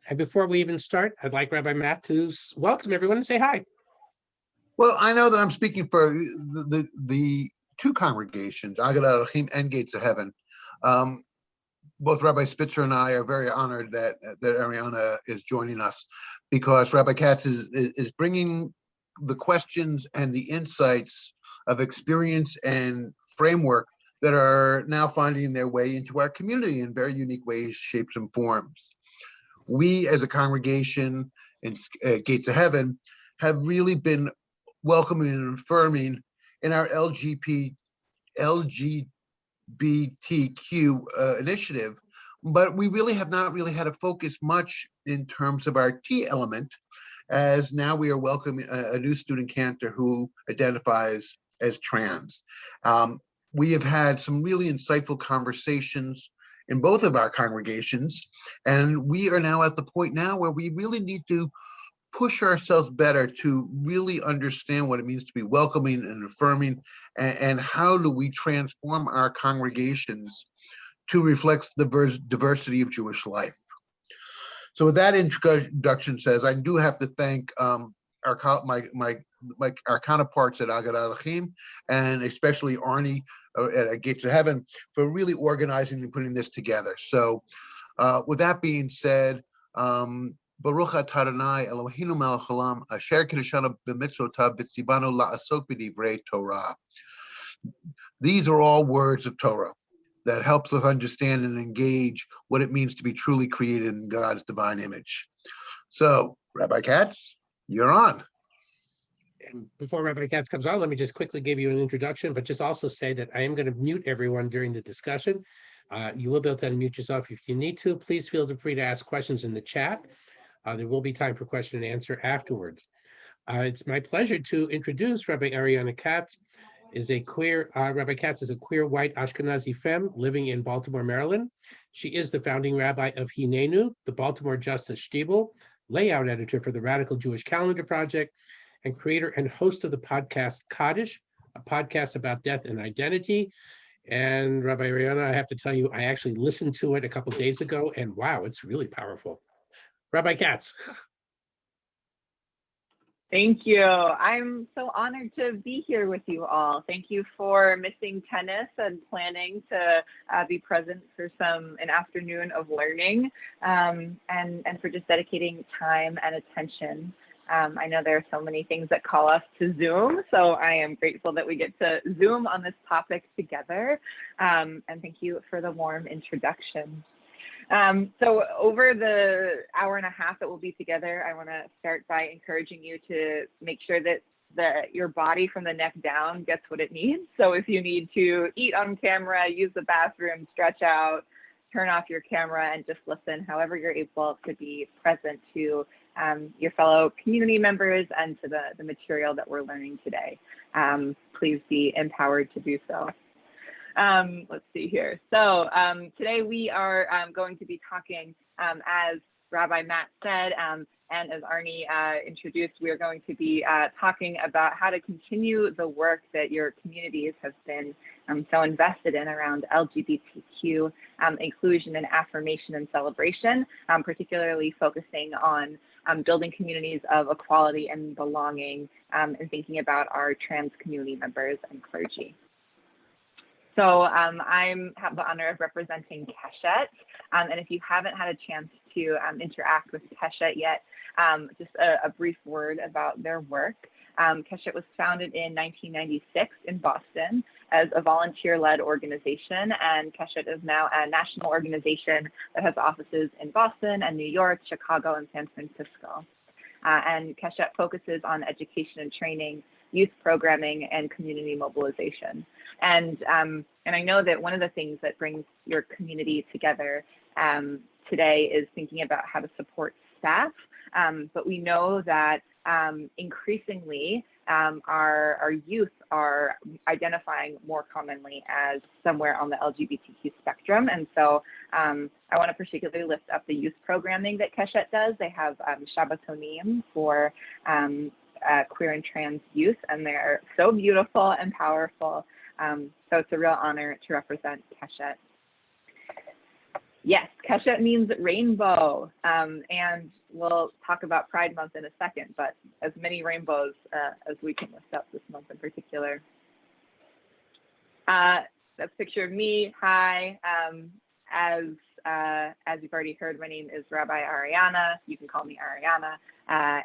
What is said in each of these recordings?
And before we even start, I'd like Rabbi Matt to welcome everyone and say hi. Well, I know that I'm speaking for the two congregations, Agudat Elohim and Gates of Heaven. Both Rabbi Spitzer and I are very honored that Ariana is joining us, because Rabbi Katz is bringing the questions and the insights of experience and framework that are now finding their way into our community in very unique ways, shapes, and forms. We, as a congregation in Gates of Heaven, have really been welcoming and affirming in our LGBTQ initiative, but we really have not really had to focus much in terms of our T element, as now we are welcoming a new student cantor who identifies as trans. We have had some really insightful conversations in both of our congregations, and we are now at the point now where we really need to push ourselves better to really understand what it means to be welcoming and affirming, and how do we transform our congregations to reflect the diversity of Jewish life. So with that introduction says, I do have to thank our counterparts at Agudat Elohim, and especially Arnie at Gates of Heaven, for really organizing and putting this together. So with that being said, Baruch atah Adonai Eloheinu melech haolam asher kiddushanu b'mitzvotav v'tzivanu la'asok b'divrei Torah. These are all words of Torah that helps us understand and engage what it means to be truly created in God's divine image. So, Rabbi Katz, you're on. And before Rabbi Katz comes on, let me just quickly give you an introduction, but just also say that I am going to mute everyone during the discussion. You will be able to unmute yourself if you need to. Please feel free to ask questions in the chat. There will be time for question and answer afterwards. It's my pleasure to introduce Rabbi Ariana Katz. Rabbi Katz is a queer white Ashkenazi femme living in Baltimore, Maryland. She is the founding rabbi of Hinenu, the Baltimore Justice Stiebel, layout editor for the Radical Jewish Calendar Project, and creator and host of the podcast Kaddish, a podcast about death and identity. And Rabbi Ariana, I have to tell you, I actually listened to it a couple of days ago, and wow, it's really powerful. Rabbi Katz. Thank you. I'm so honored to be here with you all. Thank you for missing tennis and planning to be present for an afternoon of learning, and for just dedicating time and attention. I know there are so many things that call us to Zoom, so I am grateful that we get to Zoom on this topic together. And thank you for the warm introduction. So over the hour and a half that we'll be together, I want to start by encouraging you to make sure that your body from the neck down gets what it needs. So if you need to eat on camera, use the bathroom, stretch out, turn off your camera, and just listen, however you're able to be present to your fellow community members and to the material that we're learning today. Please be empowered to do so. Let's see here. So today we are going to be talking, as Rabbi Matt said, and as Arnie introduced, we are going to be talking about how to continue the work that your communities have been so invested in around LGBTQ inclusion and affirmation and celebration, particularly focusing on building communities of equality and belonging, and thinking about our trans community members and clergy. So I have the honor of representing Keshet, and if you haven't had a chance to interact with Keshet yet, just a brief word about their work. Keshet was founded in 1996 in Boston as a volunteer-led organization, and Keshet is now a national organization that has offices in Boston and New York, Chicago, and San Francisco. And Keshet focuses on education and training, youth programming, and community mobilization. And I know that one of the things that brings your community together today is thinking about how to support staff. But we know that increasingly our youth are identifying more commonly as somewhere on the LGBTQ spectrum. And so I want to particularly lift up the youth programming that Keshet does. They have Shabbatonim for queer and trans youth, and they're so beautiful and powerful. So it's a real honor to represent Keshet. Yes, Keshet means rainbow, and we'll talk about Pride Month in a second, but as many rainbows as we can list up this month in particular. That's a picture of me. Hi. As you've already heard, my name is Rabbi Ariana. You can call me Ariana.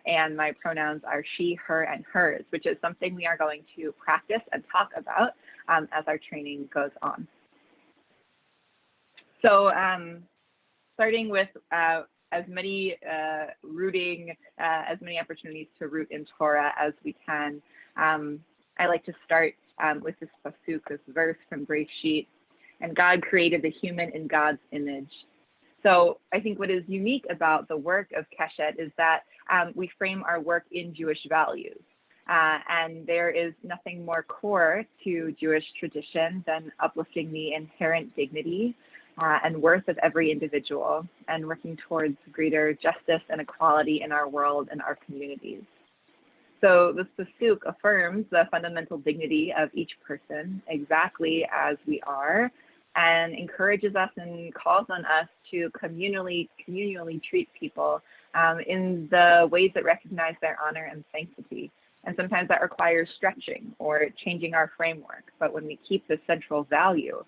And my pronouns are she, her, and hers, which is something we are going to practice and talk about as our training goes on. So starting with as many opportunities to root in Torah as we can, I like to start with this pasuk, this verse from Bereshit. And God created the human in God's image. So I think what is unique about the work of Keshet is that we frame our work in Jewish values. And there is nothing more core to Jewish tradition than uplifting the inherent dignity and worth of every individual and working towards greater justice and equality in our world and our communities. So this pasuk affirms the fundamental dignity of each person exactly as we are, and encourages us and calls on us to communally treat people in the ways that recognize their honor and sanctity. And sometimes that requires stretching or changing our framework. But when we keep the central value,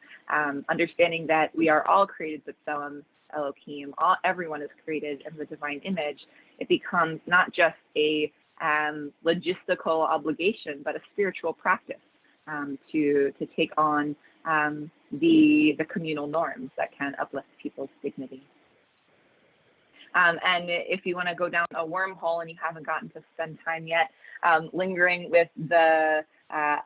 understanding that we are all created with B'Tselem Elohim, everyone is created in the divine image, it becomes not just a logistical obligation, but a spiritual practice to take on the communal norms that can uplift people's dignity. And if you want to go down a wormhole and you haven't gotten to spend time yet lingering with the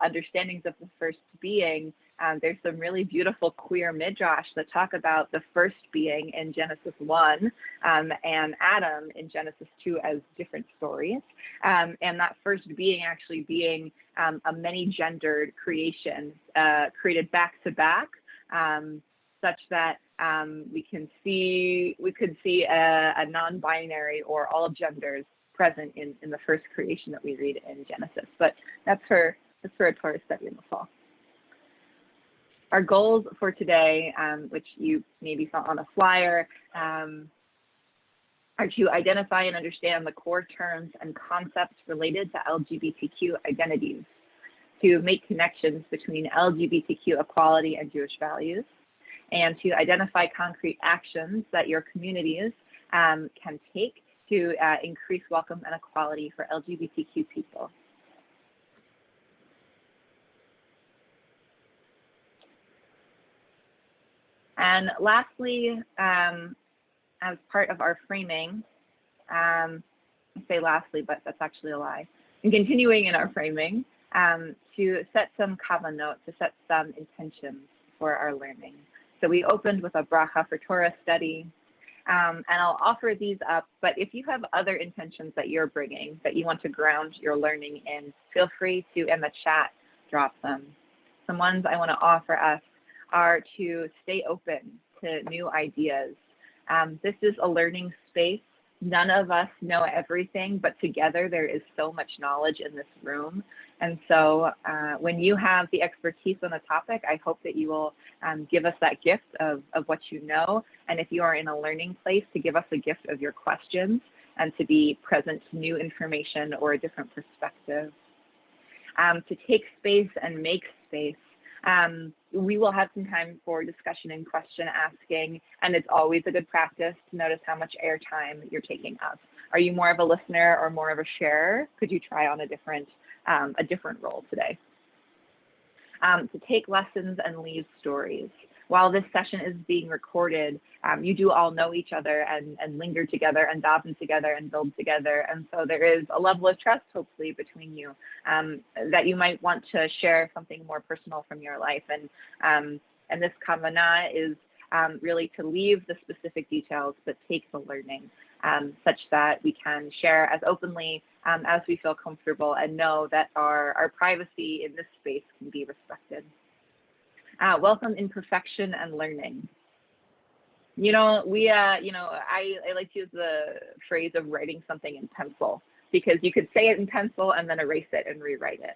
understandings of the first being, there's some really beautiful queer midrash that talk about the first being in Genesis 1 and Adam in Genesis 2 as different stories. And that first being actually being a many-gendered creation created back to back, such that we could see a non-binary or all genders present in the first creation that we read in Genesis. But that's for a Torah study in the fall. Our goals for today, which you maybe saw on a flyer, are to identify and understand the core terms and concepts related to LGBTQ identities, to make connections between LGBTQ equality and Jewish values, and to identify concrete actions that your communities can take to increase welcome and equality for LGBTQ people. And lastly, as part of our framing, I say lastly, but that's actually a lie, and continuing in our framing, to set some kavanot, to set some intentions for our learning. So we opened with a bracha for Torah study, and I'll offer these up, but if you have other intentions that you're bringing, that you want to ground your learning in, feel free to, in the chat, drop them. Some ones I want to offer us are to stay open to new ideas. This is a learning space. None of us know everything, but together there is so much knowledge in this room. And so when you have the expertise on a topic, I hope that you will give us that gift of what you know. And if you are in a learning place, to give us a gift of your questions and to be present to new information or a different perspective. To take space and make space. We will have some time for discussion and question asking, and it's always a good practice to notice how much airtime you're taking up. Are you more of a listener or more of a sharer? Could you try on a different role today? To take lessons and leave stories. While this session is being recorded, you do all know each other and linger together and daven together and build together. And so there is a level of trust, hopefully, between you that you might want to share something more personal from your life. And this kavanah is really to leave the specific details, but take the learning such that we can share as openly as we feel comfortable and know that our privacy in this space can be respected. Welcome imperfection and learning. I like to use the phrase of writing something in pencil, because you could say it in pencil and then erase it and rewrite it.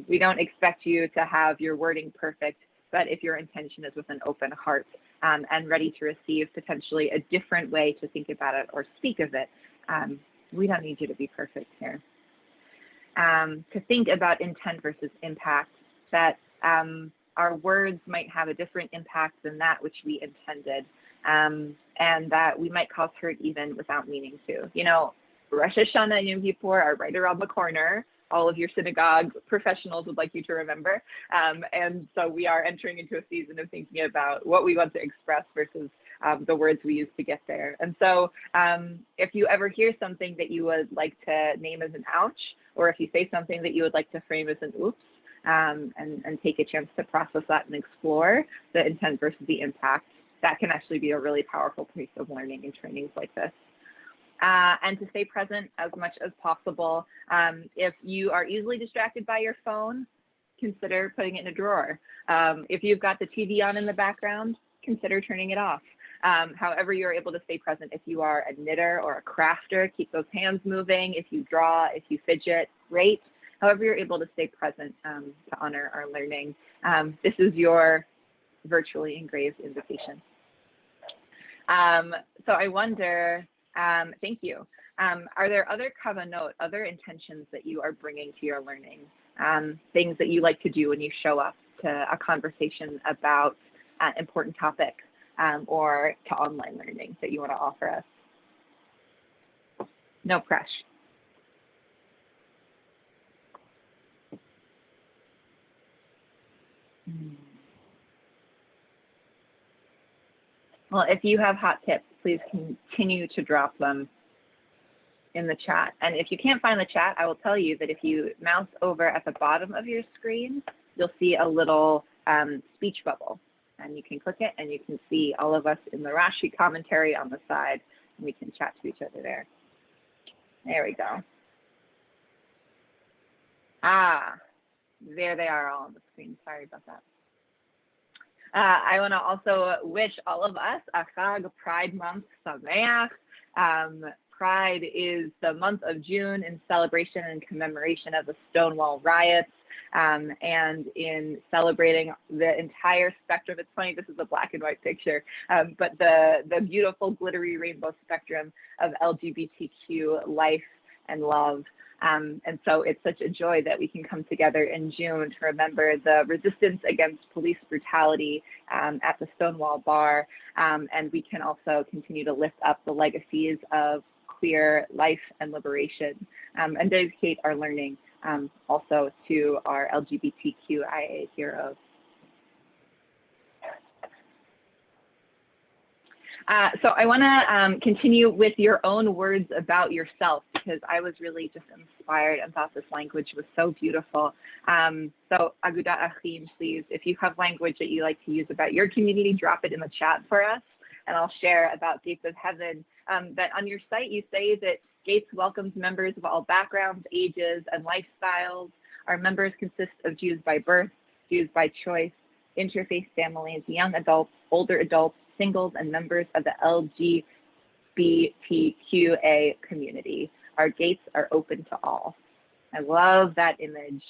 We don't expect you to have your wording perfect, but if your intention is with an open heart and ready to receive potentially a different way to think about it or speak of it. We don't need you to be perfect here. To think about intent versus impact, that our words might have a different impact than that which we intended, and that we might cause hurt even without meaning to. You know, Rosh Hashanah and Yom Kippur are right around the corner. All of your synagogue professionals would like you to remember. And so we are entering into a season of thinking about what we want to express versus the words we use to get there. And so if you ever hear something that you would like to name as an ouch, or if you say something that you would like to frame as an oops, and take a chance to process that and explore the intent versus the impact, that can actually be a really powerful piece of learning in trainings like this. And to stay present as much as possible. If you are easily distracted by your phone, consider putting it in a drawer. If you've got the TV on in the background, consider turning it off. However you're able to stay present. If you are a knitter or a crafter, keep those hands moving. If you draw, if you fidget, great. However you're able to stay present to honor our learning. This is your virtually engraved invitation. So I wonder, thank you. Are there other kavanot, other intentions that you are bringing to your learning? Things that you like to do when you show up to a conversation about an important topic or to online learning that you want to offer us? No pressure. Well, if you have hot tips, please continue to drop them in the chat. And if you can't find the chat, I will tell you that if you mouse over at the bottom of your screen, you'll see a little speech bubble. And you can click it and you can see all of us in the Rashi commentary on the side, and we can chat to each other there. There we go. Ah, there they are all on the screen. Sorry about that. I want to also wish all of us a Chag Pride Month Sameach. Pride is the month of June in celebration and commemoration of the Stonewall riots, and in celebrating the entire spectrum. It's funny, this is a black and white picture, but the beautiful glittery rainbow spectrum of LGBTQ life and love. And so it's such a joy that we can come together in June to remember the resistance against police brutality at the Stonewall Bar. And we can also continue to lift up the legacies of queer life and liberation, and dedicate our learning also to our LGBTQIA heroes. So I want to continue with your own words about yourself, because I was really just inspired and thought this language was so beautiful. So Agudat Achim, please, if you have language that you like to use about your community, drop it in the chat for us, and I'll share about Gates of Heaven. That on your site, you say that Gates welcomes members of all backgrounds, ages, and lifestyles. Our members consist of Jews by birth, Jews by choice, interfaith families, young adults, older adults, singles, and members of the LGBTQA community. Our gates are open to all. I love that image.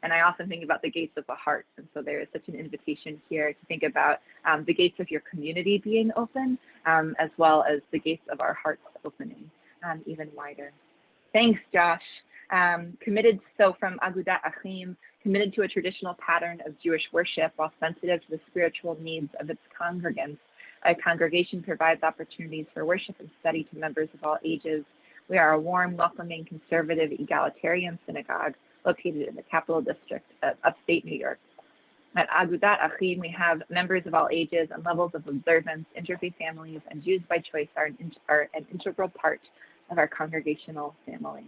And I often think about the gates of the heart. And so there is such an invitation here to think about the gates of your community being open, as well as the gates of our hearts opening even wider. Thanks, Josh. Committed, so from Agudat Achim, committed to a traditional pattern of Jewish worship while sensitive to the spiritual needs of its congregants. A congregation provides opportunities for worship and study to members of all ages. We are a warm, welcoming, conservative, egalitarian synagogue located in the Capital District of upstate New York. At Agudat Achim, we have members of all ages and levels of observance. Interfaith families and Jews by choice are an integral part of our congregational family.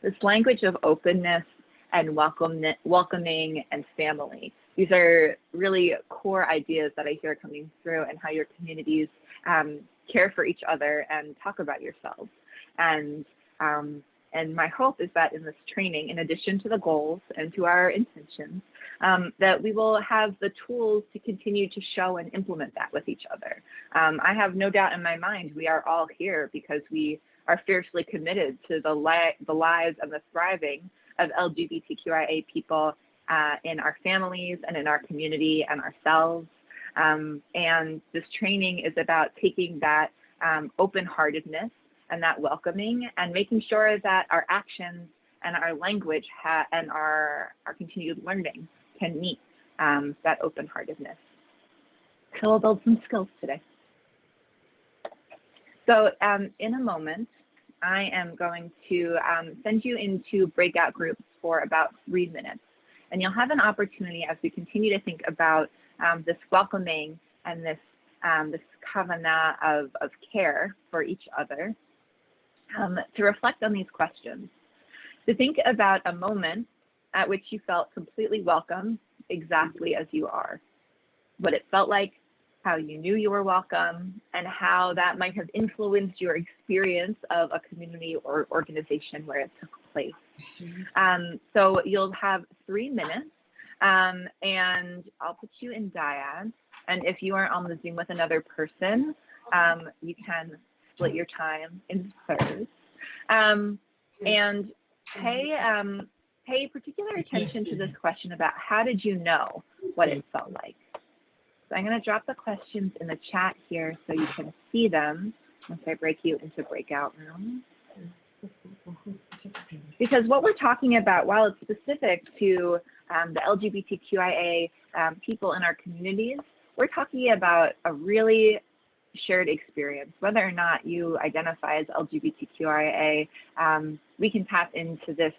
This language of openness and welcoming and family, these are really core ideas that I hear coming through, and how your communities care for each other and talk about yourselves. And my hope is that in this training, in addition to the goals and to our intentions, that we will have the tools to continue to show and implement that with each other. I have no doubt in my mind we are all here because we are fiercely committed to the lives and the thriving of LGBTQIA people in our families and in our community and ourselves. And this training is about taking that open-heartedness and that welcoming and making sure that our actions and our language and our continued learning can meet that open-heartedness. So we'll build some skills today. So in a moment, I am going to send you into breakout groups for about 3 minutes. And you'll have an opportunity as we continue to think about this welcoming and this kavanah of care for each other, to reflect on these questions, to think about a moment at which you felt completely welcome exactly as you are, what it felt like, how you knew you were welcome, and how that might have influenced your experience of a community or organization where it took place. So you'll have 3 minutes, and I'll put you in dyad. And if you are on the Zoom with another person, you can split your time in thirds. And pay particular attention to this question about how did you know what it felt like? So I'm going to drop the questions in the chat here so you can see them once I break you into breakout rooms. Because what we're talking about, while it's specific to the LGBTQIA people in our communities, we're talking about a really shared experience. Whether or not you identify as LGBTQIA, we can tap into this,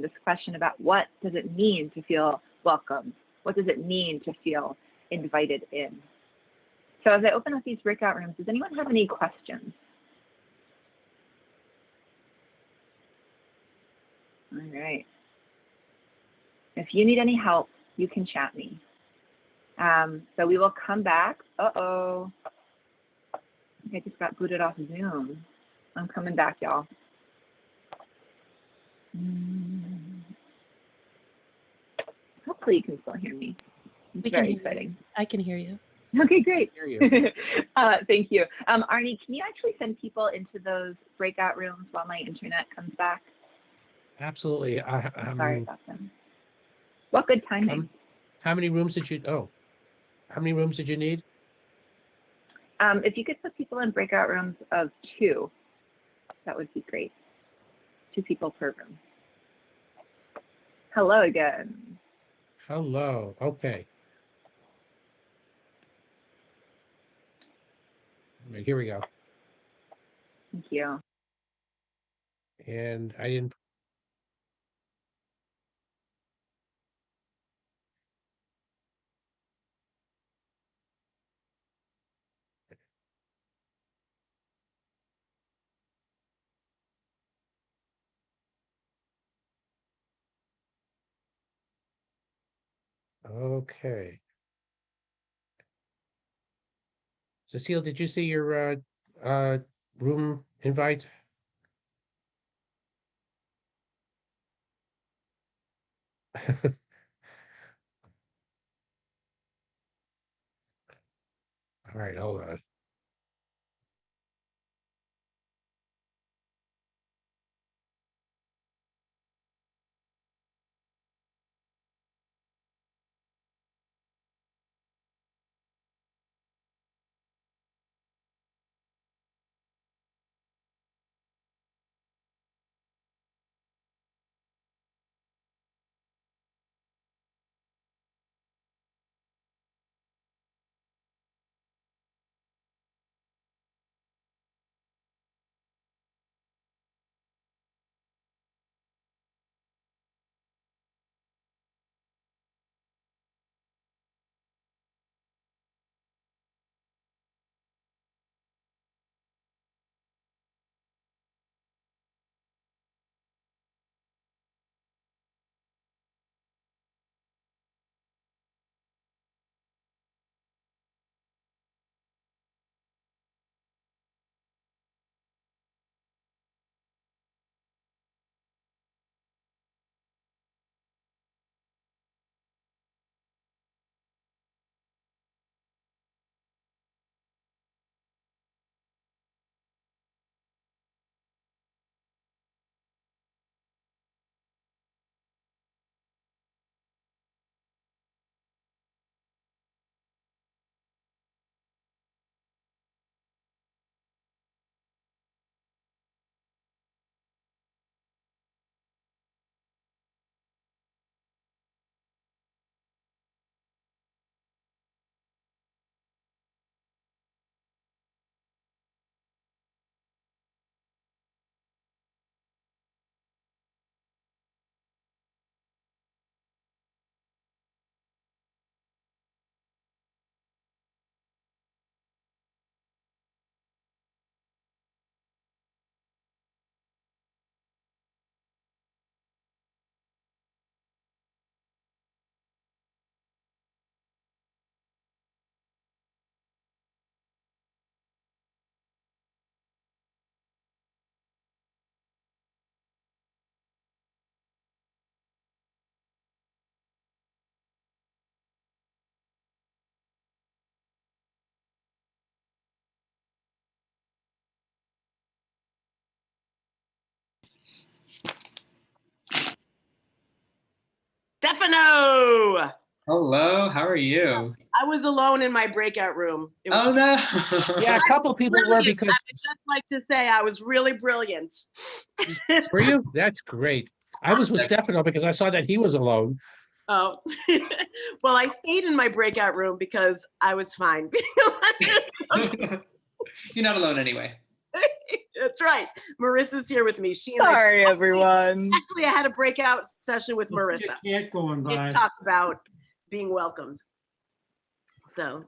this question about what does it mean to feel welcome? What does it mean to feel invited in? So as I open up these breakout rooms, does anyone have any questions? All right. If you need any help, you can chat me. So we will come back. Uh-oh. I think I just got booted off Zoom. I'm coming back, y'all. Hopefully you can still hear me. It's very exciting. I can hear you. Okay, great. Hear you. Thank you. Arnie, can you actually send people into those breakout rooms while my internet comes back? Absolutely. Sorry about them. What good timing. How many rooms did you, how many rooms did you need? If you could put people in breakout rooms of 2, that would be great. 2 people per room. Hello again. Hello. Okay. All right, here we go. Thank you. And I didn't. Okay. Cecile, did you see your room invite? All right, hold on. Hello, how are you? I was alone in my breakout room. It was Oh no. Yeah, a couple people were brilliant. because, I would just like to say I was really brilliant. were you? That's great. I was with Stefano because I saw that he was alone. Oh, well, I stayed in my breakout room because I was fine. You're not alone anyway. That's right. Marissa's here with me. She and Sorry, everyone. actually, I had a breakout session with Marissa. Can't going We by. talked about being welcomed. So,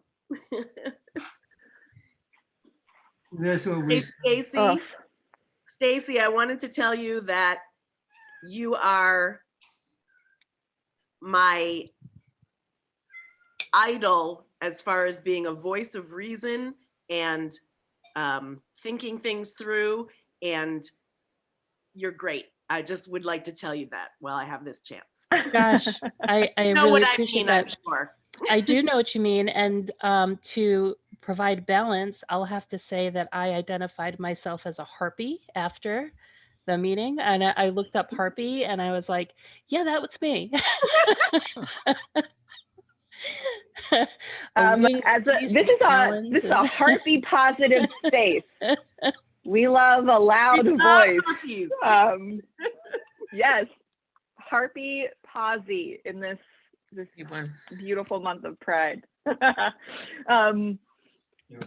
That's what hey, we. Stacy. Oh. Stacy, I wanted to tell you that you are my idol as far as being a voice of reason and thinking things through, and you're great. I just would like to tell you that while I have this chance. Gosh, I You know really what I appreciate mean, I'm that. sure. I do know what you mean. And to provide balance, I'll have to say that I identified myself as a harpy after the meeting. And I looked up harpy and I was like, yeah, that was me. This is a heartbeat positive space. We love a loud We love voice. harpies. Yes, harpy posy in this beautiful month of Pride.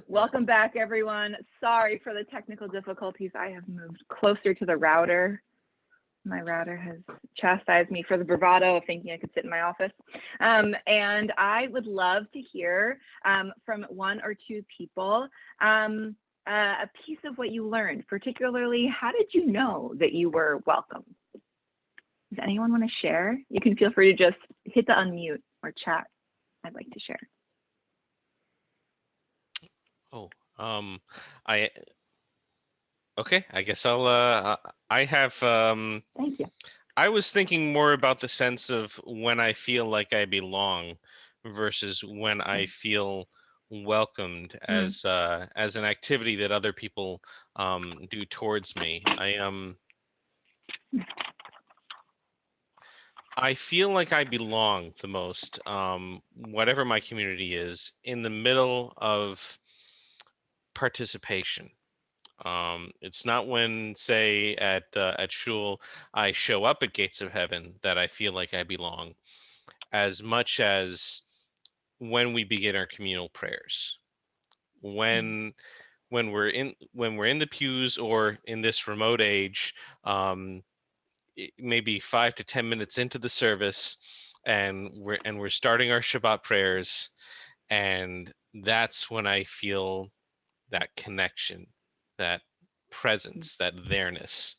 Welcome back, everyone. Sorry for the technical difficulties. I have moved closer to the router. My router has chastised me for the bravado of thinking I could sit in my office. And I would love to hear from one or two people a piece of what you learned, particularly how did you know that you were welcome? Does anyone want to share? You can feel free to just hit the unmute or chat. I'd like to share. Oh, okay, I guess I have, Thank you. I was thinking more about the sense of when I feel like I belong versus when I feel welcomed as an activity that other people do towards me. I feel like I belong the most, whatever my community is, in the middle of participation. It's not when, say, at Shul, I show up at Gates of Heaven that I feel like I belong, as much as when we begin our communal prayers. When we're in the pews or in this remote age, maybe 5 to 10 minutes into the service, and we're starting our Shabbat prayers, and that's when I feel that connection, that presence, that there-ness,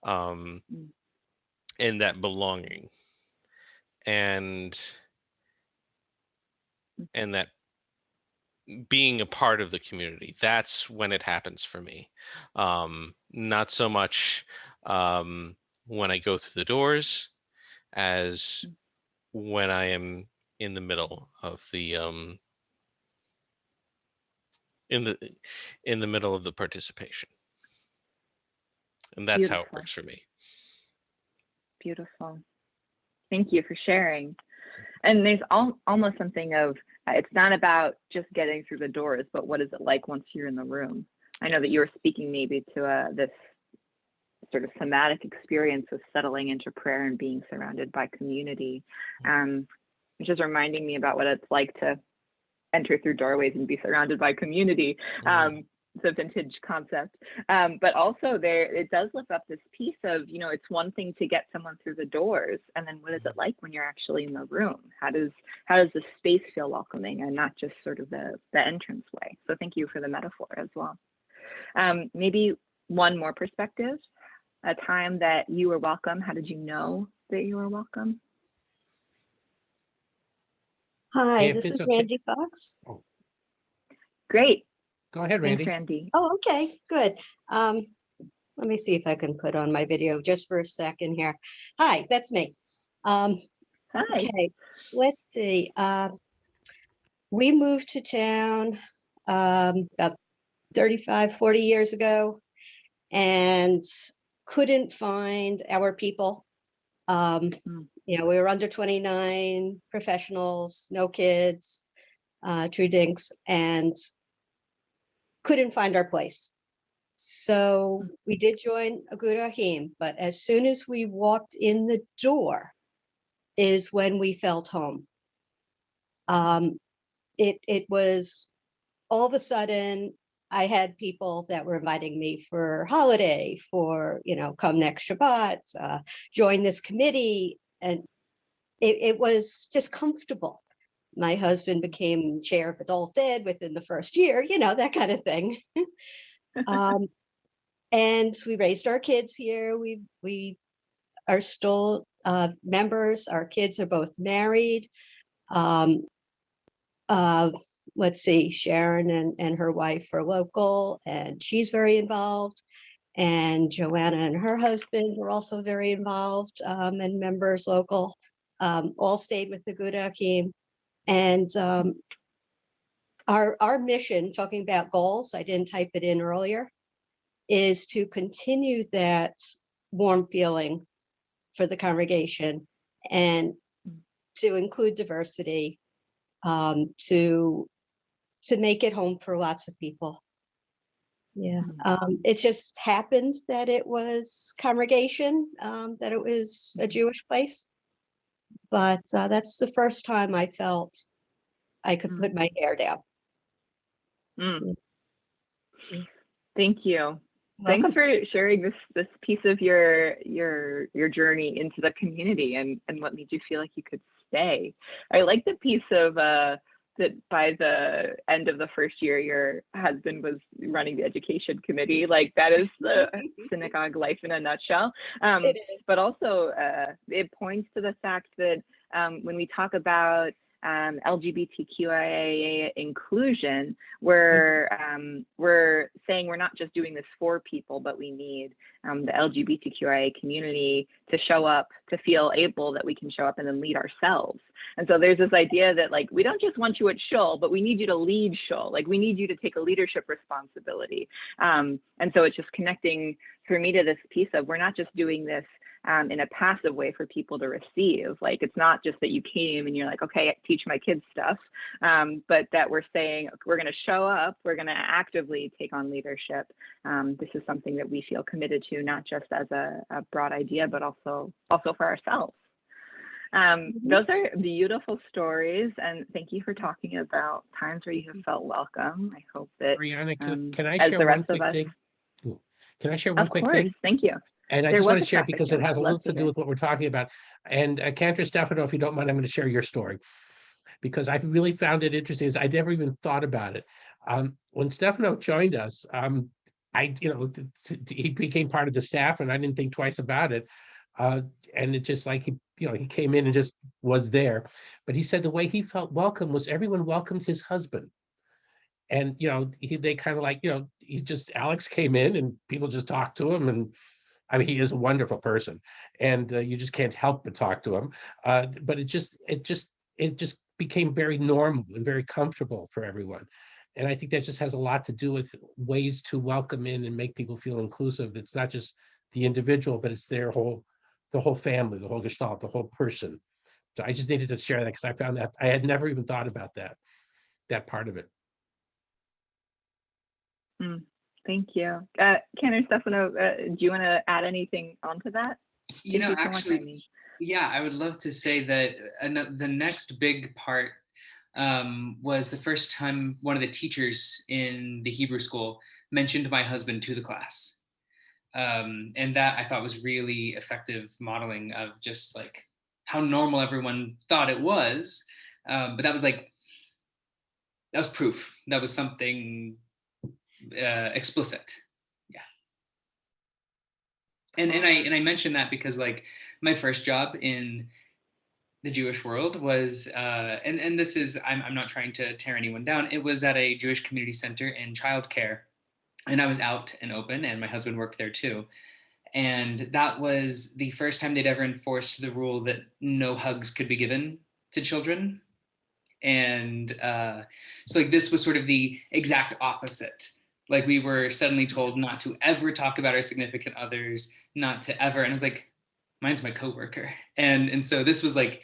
and that belonging, and that being a part of the community. That's when it happens for me. Not so much when I go through the doors as when I am in the middle of the in the middle of the participation. And that's how it works for me. Beautiful. Thank you for sharing. And there's almost something of, it's not about just getting through the doors, but what is it like once you're in the room? I know that you were speaking maybe to this sort of somatic experience of settling into prayer and being surrounded by community, which is reminding me about what it's like to enter through doorways and be surrounded by community. It's a vintage concept, but also it does lift up this piece of, it's one thing to get someone through the doors, and then what is it like when you're actually in the room? How does the space feel welcoming and not just sort of the entrance way? So thank you for the metaphor as well. Maybe one more perspective, a time that you were welcome. How did you know that you were welcome? Hi, this is Randy Fox. Oh. Great. Go ahead, Randy. Thanks, Randy. Oh, okay, good. Let me see if I can put on my video just for a second here. Hi, that's me. Hi. Okay, let's see. We moved to town about 35, 40 years ago and couldn't find our people. You know, we were under 29 professionals, no kids, true dinks, and couldn't find our place. So we did join Aguda Achim, but as soon as we walked in the door is when we felt home. It was all of a sudden, I had people that were inviting me for holiday, for, you know, come next Shabbat, join this committee. And it was just comfortable. My husband became chair of adult ed within the first year, you know, that kind of thing. And we raised our kids here. We are still members. Our kids are both married. Let's see, Sharon and her wife are local, and she's very involved. And Joanna and her husband were also very involved, and members local, all stayed with the Aguda Achim. And our mission, talking about goals, I didn't type it in earlier, is to continue that warm feeling for the congregation and to include diversity, to make it home for lots of people. Yeah, it just happens that it was congregation, that it was a Jewish place. But that's the first time I felt I could put my hair down. Thank you. Welcome. Thanks for sharing this piece of your journey into the community and what made you feel like you could stay. I like the piece of that by the end of the first year, your husband was running the education committee. Like, that is the synagogue life in a nutshell. It is. But also it points to the fact that when we talk about LGBTQIA inclusion, we're saying we're not just doing this for people, but we need the LGBTQIA community to show up, to feel able that we can show up and then lead ourselves. And so there's this idea that, like, we don't just want you at Shul, but we need you to lead Shul. Like, we need you to take a leadership responsibility. And so it's just connecting for me to this piece of, we're not just doing this in a passive way for people to receive. Like, it's not just that you came and you're like, okay, teach my kids stuff, but that we're saying we're going to show up, we're going to actively take on leadership. This is something that we feel committed to, not just as a broad idea, but also for ourselves. Those are beautiful stories, and thank you for talking about times where you have felt welcome. I hope that Brianna, can I as share the one rest of quick us, thing? Can I share one of quick course, thing? thank you. And I There just was want a to share traffic because it jam. has a I'd little love to to do hear. with what we're talking about. And Cantor Stefano, if you don't mind, I'm going to share your story because I really found it interesting. I never even thought about it. When Stefano joined us, he became part of the staff, and I didn't think twice about it. And it just like he came in and just was there. But he said the way he felt welcome was everyone welcomed his husband. And they kind of like Alex came in and people just talked to him, and I mean he is a wonderful person, and you just can't help but talk to him. But it just became very normal and very comfortable for everyone. And I think that just has a lot to do with ways to welcome in and make people feel inclusive. It's not just the individual, but it's the whole family, the whole gestalt, the whole person. So I just needed to share that because I found that I had never even thought about that part of it. Thank you. Ken or Stefano, do you want to add anything onto that? You know, Thank you so much, actually, Amy. yeah, I would love to say that the next big part was the first time one of the teachers in the Hebrew school mentioned my husband to the class. And that I thought was really effective modeling of just like how normal everyone thought it was. But that was proof. That was something explicit. Yeah. And I mentioned that because like my first job in the Jewish world was, and this is, I'm not trying to tear anyone down. It was at a Jewish community center in childcare, and I was out and open, and my husband worked there too. And that was the first time they'd ever enforced the rule that no hugs could be given to children. And so like this was sort of the exact opposite. Like we were suddenly told not to ever talk about our significant others, not to ever. And I was like, mine's my coworker. And so this was like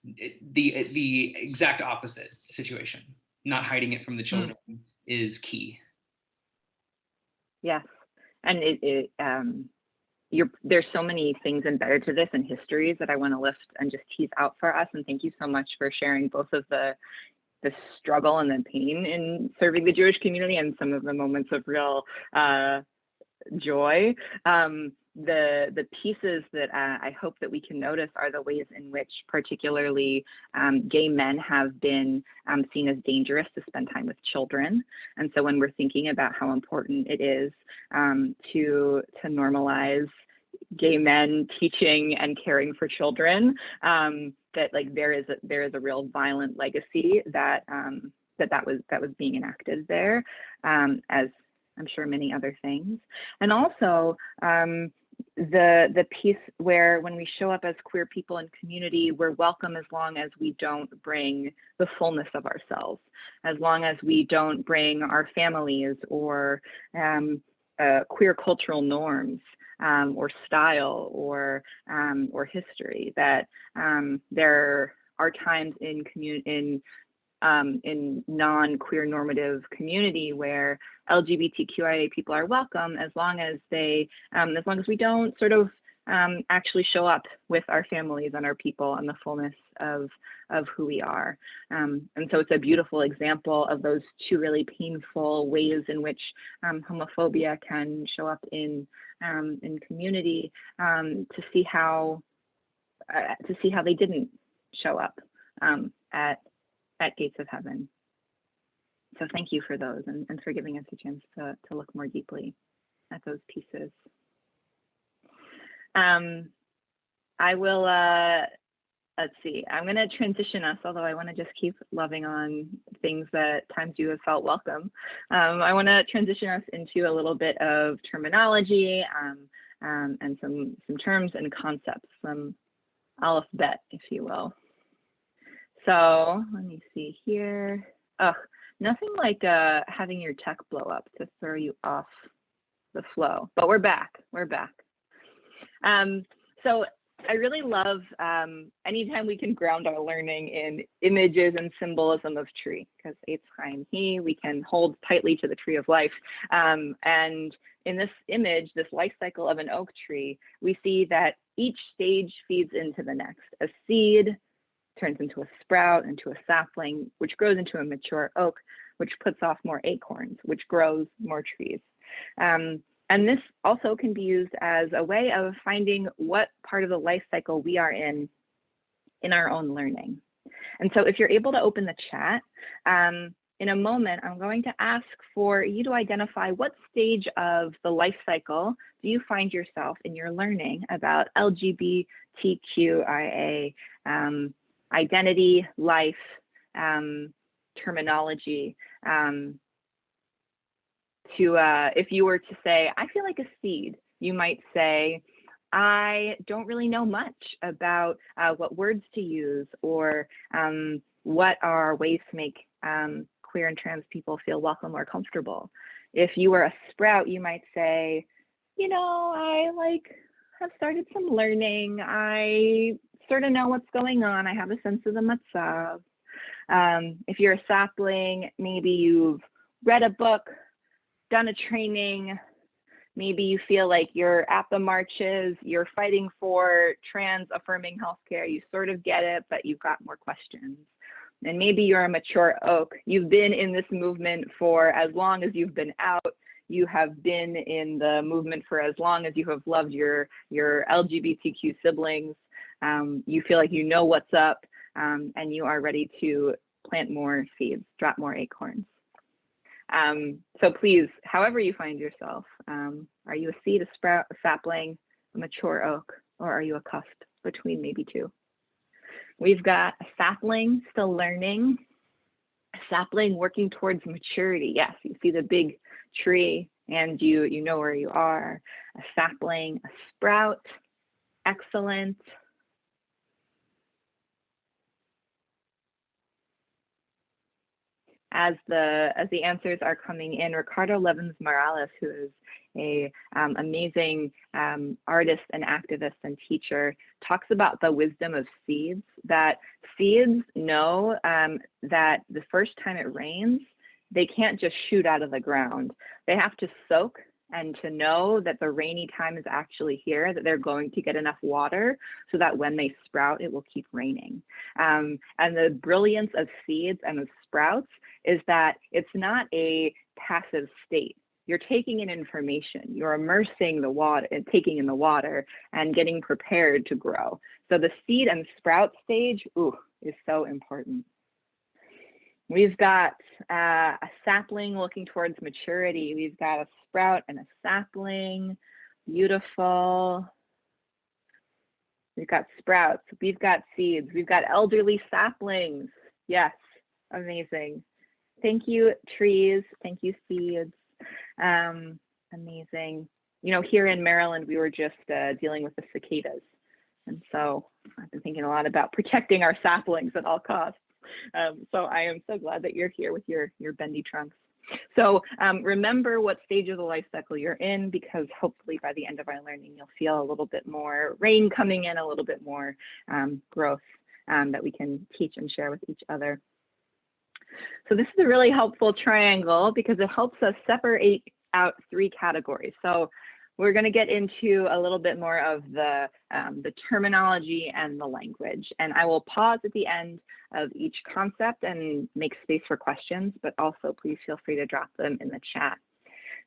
the exact opposite situation. Not hiding it from the children is key. Yes, and there's so many things embedded to this and histories that I want to lift and just tease out for us. And thank you so much for sharing both of the struggle and the pain in serving the Jewish community and some of the moments of real joy. The pieces that I hope that we can notice are the ways in which particularly gay men have been seen as dangerous to spend time with children. And so when we're thinking about how important it is to normalize gay men teaching and caring for children, that like there is a real violent legacy that was being enacted there, as I'm sure many other things. And also the piece where when we show up as queer people in community, we're welcome as long as we don't bring the fullness of ourselves, as long as we don't bring our families or queer cultural norms or style or history. That there are times in non-queer normative community where LGBTQIA people are welcome, as long as we don't sort of actually show up with our families and our people and the fullness of who we are. And so it's a beautiful example of those two really painful ways in which homophobia can show up in community, to see how they didn't show up at Gates of Heaven. So thank you for those and for giving us a chance to look more deeply at those pieces. I will, let's see, I'm gonna transition us, although I wanna just keep loving on things that times you have felt welcome. I wanna transition us into a little bit of terminology and some terms and concepts, some alphabet, if you will. So let me see here. Oh, nothing like having your tech blow up to throw you off the flow, but we're back. So I really love anytime we can ground our learning in images and symbolism of tree, because Eitz Chaim Hi, we can hold tightly to the tree of life. And in this image, this life cycle of an oak tree, we see that each stage feeds into the next. A seed turns into a sprout, into a sapling, which grows into a mature oak, which puts off more acorns, which grows more trees. And this also can be used as a way of finding what part of the life cycle we are in our own learning. And so if you're able to open the chat, in a moment, I'm going to ask for you to identify what stage of the life cycle do you find yourself in your learning about LGBTQIA identity, life, terminology. If you were to say, I feel like a seed, you might say, I don't really know much about what words to use or what are ways to make queer and trans people feel welcome or comfortable. If you were a sprout, you might say, you know, I have started some learning. I sort of know what's going on. I have a sense of the matzav. If you're a sapling, maybe you've read a book, done a training, maybe you feel like you're at the marches, you're fighting for trans affirming healthcare, you sort of get it, but you've got more questions. And maybe you're a mature oak. You've been in this movement for as long as you've been out. You have been in the movement for as long as you have loved your LGBTQ siblings. You feel like you know what's up, and you are ready to plant more seeds, drop more acorns. So please, however you find yourself, are you a seed, a sprout, a sapling, a mature oak, or are you a cusp between maybe two? We've got a sapling still learning, a sapling working towards maturity. Yes, you see the big tree and you know where you are. A sapling, a sprout, excellent. as the answers are coming in, Ricardo Levins Morales, who is a amazing artist and activist and teacher, talks about the wisdom of seeds, that seeds know that the first time it rains, they can't just shoot out of the ground. They have to soak, and to know that the rainy time is actually here, that they're going to get enough water so that when they sprout, it will keep raining. And the brilliance of seeds and of sprouts is that it's not a passive state. You're taking in information, you're immersing the water and taking in the water and getting prepared to grow. So the seed and sprout stage, is so important. We've got a sapling looking towards maturity. We've got a sprout and a sapling. Beautiful. We've got sprouts. We've got seeds. We've got elderly saplings. Yes, amazing. Thank you, trees. Thank you, seeds. Amazing. You know, here in Maryland, we were just dealing with the cicadas. And so I've been thinking a lot about protecting our saplings at all costs. So I am so glad that you're here with your bendy trunks. So remember what stage of the life cycle you're in, because hopefully by the end of our learning, you'll feel a little bit more rain coming in, a little bit more growth that we can teach and share with each other. So this is a really helpful triangle because it helps us separate out three categories. So we're going to get into a little bit more of the terminology and the language. And I will pause at the end of each concept and make space for questions, but also please feel free to drop them in the chat.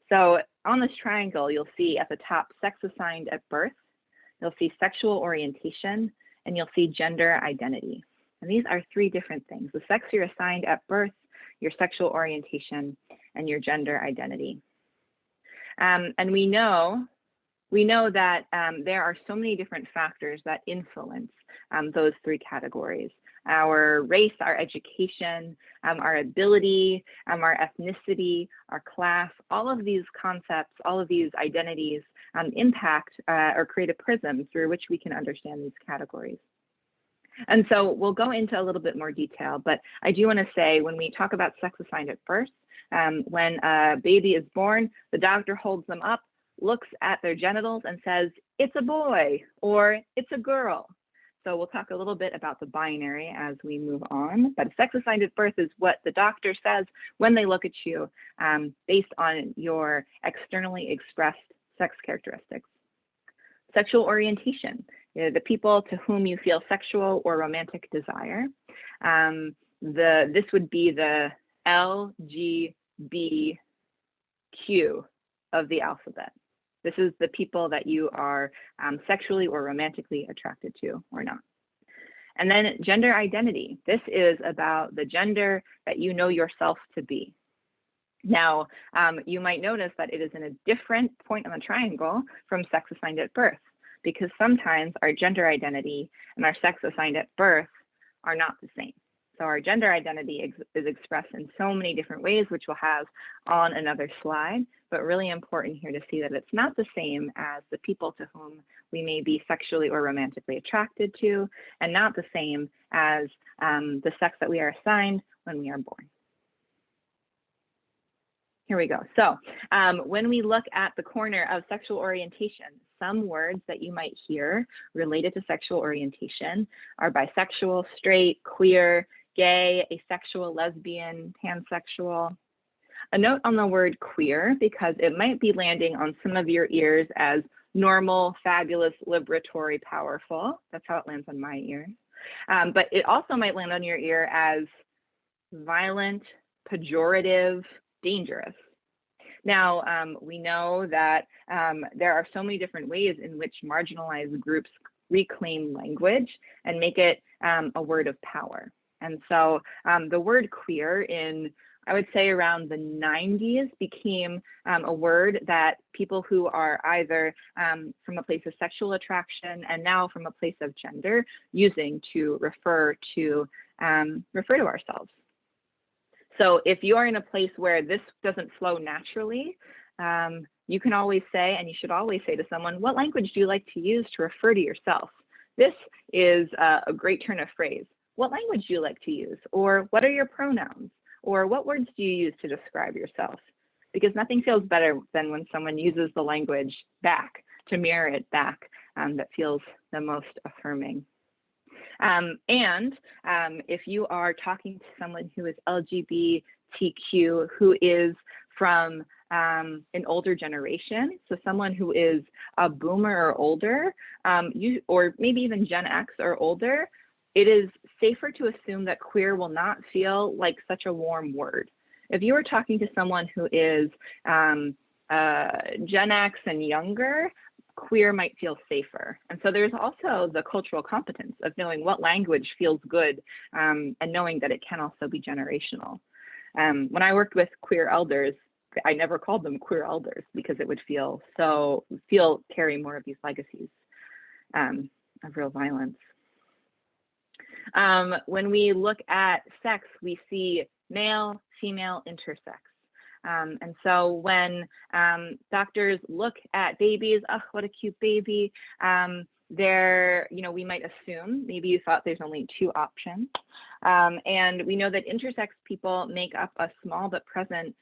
So on this triangle, you'll see at the top, sex assigned at birth, you'll see sexual orientation, and you'll see gender identity. And these are three different things: the sex you're assigned at birth, your sexual orientation, and your gender identity. And we know that there are so many different factors that influence those three categories: our race, our education, our ability, our ethnicity, our class. All of these concepts, all of these identities impact or create a prism through which we can understand these categories. And so we'll go into a little bit more detail, but I do want to say, when we talk about sex assigned at birth, when a baby is born, the doctor holds them up, looks at their genitals and says, it's a boy or it's a girl. So we'll talk a little bit about the binary as we move on, but sex assigned at birth is what the doctor says when they look at you based on your externally expressed sex characteristics. Sexual orientation, the people to whom you feel sexual or romantic desire. This would be the LGBTQ of the alphabet. This is the people that you are sexually or romantically attracted to or not. And then gender identity. This is about the gender that you know yourself to be. Now, you might notice that it is in a different point on the triangle from sex assigned at birth, because sometimes our gender identity and our sex assigned at birth are not the same. So our gender identity is expressed in so many different ways, which we'll have on another slide, but really important here to see that it's not the same as the people to whom we may be sexually or romantically attracted to, and not the same as the sex that we are assigned when we are born. Here we go. So when we look at the corner of sexual orientation, some words that you might hear related to sexual orientation are bisexual, straight, queer, gay, asexual, lesbian, pansexual. A note on the word queer, because it might be landing on some of your ears as normal, fabulous, liberatory, powerful. That's how it lands on my ears. But it also might land on your ear as violent, pejorative, dangerous. Now, we know that there are so many different ways in which marginalized groups reclaim language and make it a word of power. And so the word queer in, I would say, around the 90s became a word that people who are either from a place of sexual attraction and now from a place of gender using to refer to ourselves. So if you are in a place where this doesn't flow naturally, you can always say, and you should always say to someone, what language do you like to use to refer to yourself? This is a great turn of phrase. What language do you like to use? Or what are your pronouns? Or what words do you use to describe yourself? Because nothing feels better than when someone uses the language back, to mirror it back, that feels the most affirming. If you are talking to someone who is LGBTQ, who is from an older generation, so someone who is a boomer or older, or maybe even Gen X or older, it is safer to assume that queer will not feel like such a warm word. If you are talking to someone who is Gen X and younger, queer might feel safer. And so there's also the cultural competence of knowing what language feels good, and knowing that it can also be generational. When I worked with queer elders, I never called them queer elders because it would carry more of these legacies of real violence. When we look at sex, we see male, female, intersex. And so when doctors look at babies, oh, what a cute baby, we might assume, maybe you thought there's only 2 options. And we know that intersex people make up a small but present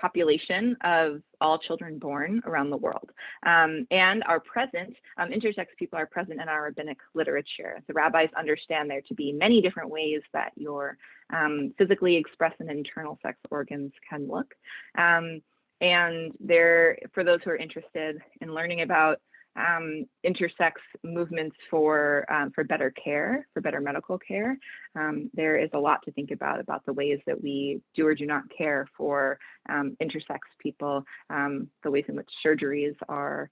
population of all children born around the world, and are present, intersex people are present in our rabbinic literature. The rabbis understand there to be many different ways that your physically expressed and internal sex organs can look. And there, for those who are interested in learning about intersex movements for better care, for better medical care, there is a lot to think about the ways that we do or do not care for intersex people, the ways in which surgeries are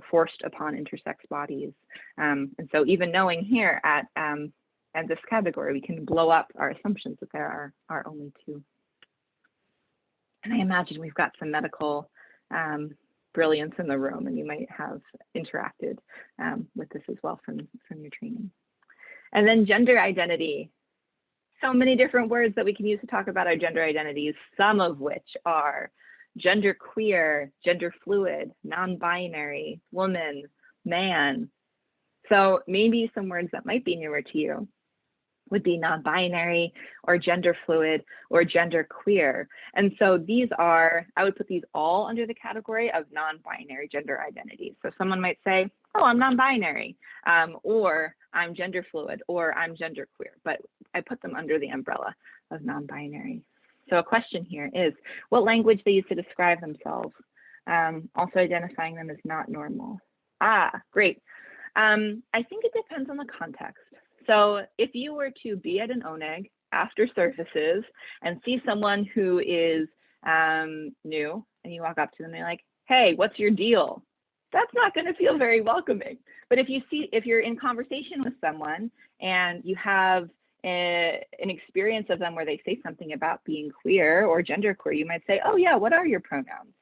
forced upon intersex bodies. And so even knowing here at this category, we can blow up our assumptions that there are only 2. And I imagine we've got some medical brilliance in the room, and you might have interacted with this as well from your training. And then gender identity. So many different words that we can use to talk about our gender identities, some of which are gender queer, gender fluid, non-binary, woman, man. So maybe some words that might be newer to you would be non-binary or gender fluid or gender queer. And so these are, I would put these all under the category of non-binary gender identities. So someone might say, oh, I'm non-binary, or I'm gender fluid, or I'm gender queer, but I put them under the umbrella of non-binary. So a question here is what language they use to describe themselves, also identifying them as not normal. Great. I think it depends on the context. So if you were to be at an ONEG after services and see someone who is new, and you walk up to them and you're like, hey, what's your deal? That's not going to feel very welcoming. But if you're in conversation with someone and you have an experience of them where they say something about being queer or genderqueer, you might say, oh yeah, what are your pronouns?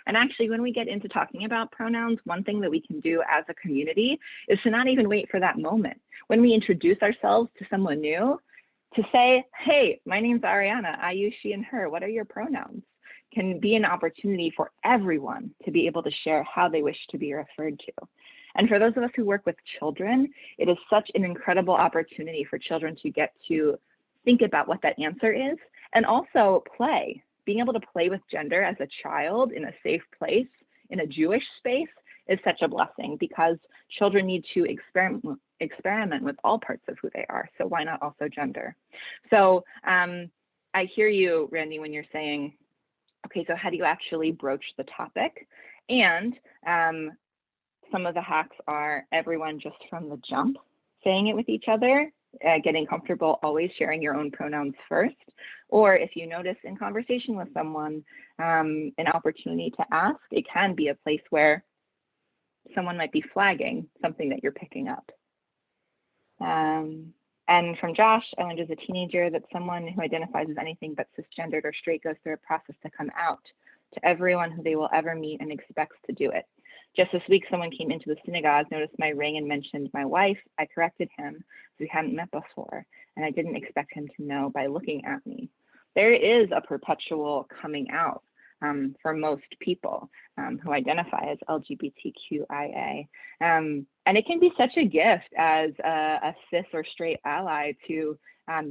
And actually, when we get into talking about pronouns, one thing that we can do as a community is to not even wait for that moment. When we introduce ourselves to someone new, to say, hey, my name's Ariana, I use she and her, what are your pronouns? Can be an opportunity for everyone to be able to share how they wish to be referred to. And for those of us who work with children, it is such an incredible opportunity for children to get to think about what that answer is, and also play. Being able to play with gender as a child in a safe place, in a Jewish space, is such a blessing, because children need to experiment with all parts of who they are. So why not also gender? So I hear you, Randy, when you're saying, okay, so how do you actually broach the topic? And some of the hacks are everyone just from the jump saying it with each other, getting comfortable always sharing your own pronouns first. Or if you notice in conversation with someone an opportunity to ask, it can be a place where someone might be flagging something that you're picking up. And from Josh, I learned as a teenager that someone who identifies as anything but cisgendered or straight goes through a process to come out to everyone who they will ever meet and expects to do it. Just this week, someone came into the synagogue, noticed my ring and mentioned my wife. I corrected him because we hadn't met before, and I didn't expect him to know by looking at me. There is a perpetual coming out for most people who identify as LGBTQIA. And it can be such a gift as a cis or straight ally to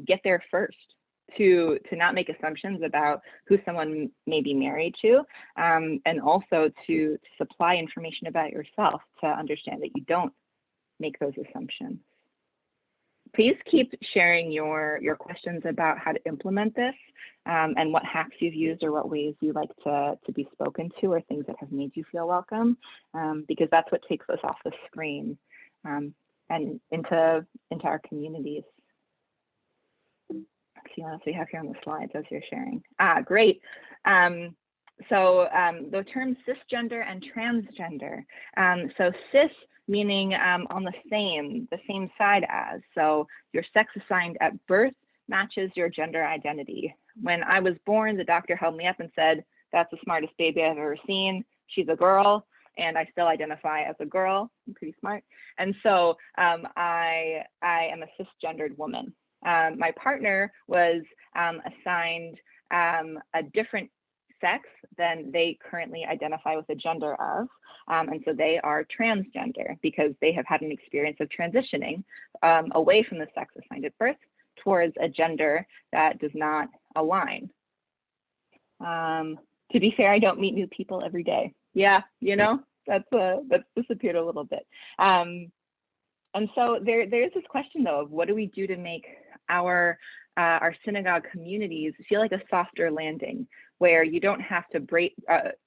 get there first, to not make assumptions about who someone may be married to, and also to supply information about yourself to understand that you don't make those assumptions. Please keep sharing your questions about how to implement this, and what hacks you've used or what ways you like to be spoken to, or things that have made you feel welcome, because that's what takes us off the screen and into our communities. Let's see what else we have here on the slides as you're sharing. Great. So the terms cisgender and transgender. So cis meaning on the same side as. So your sex assigned at birth matches your gender identity. When I was born, the doctor held me up and said, "That's the smartest baby I've ever seen. She's a girl." And I still identify as a girl. I'm pretty smart. And so I am a cisgendered woman. My partner was assigned a different sex than they currently identify with the gender of. And so they are transgender because they have had an experience of transitioning away from the sex assigned at birth towards a gender that does not align. To be fair, I don't meet new people every day. Yeah, you know, that's disappeared a little bit. And so there's this question though of what do we do to make our synagogue communities feel like a softer landing, where you don't have to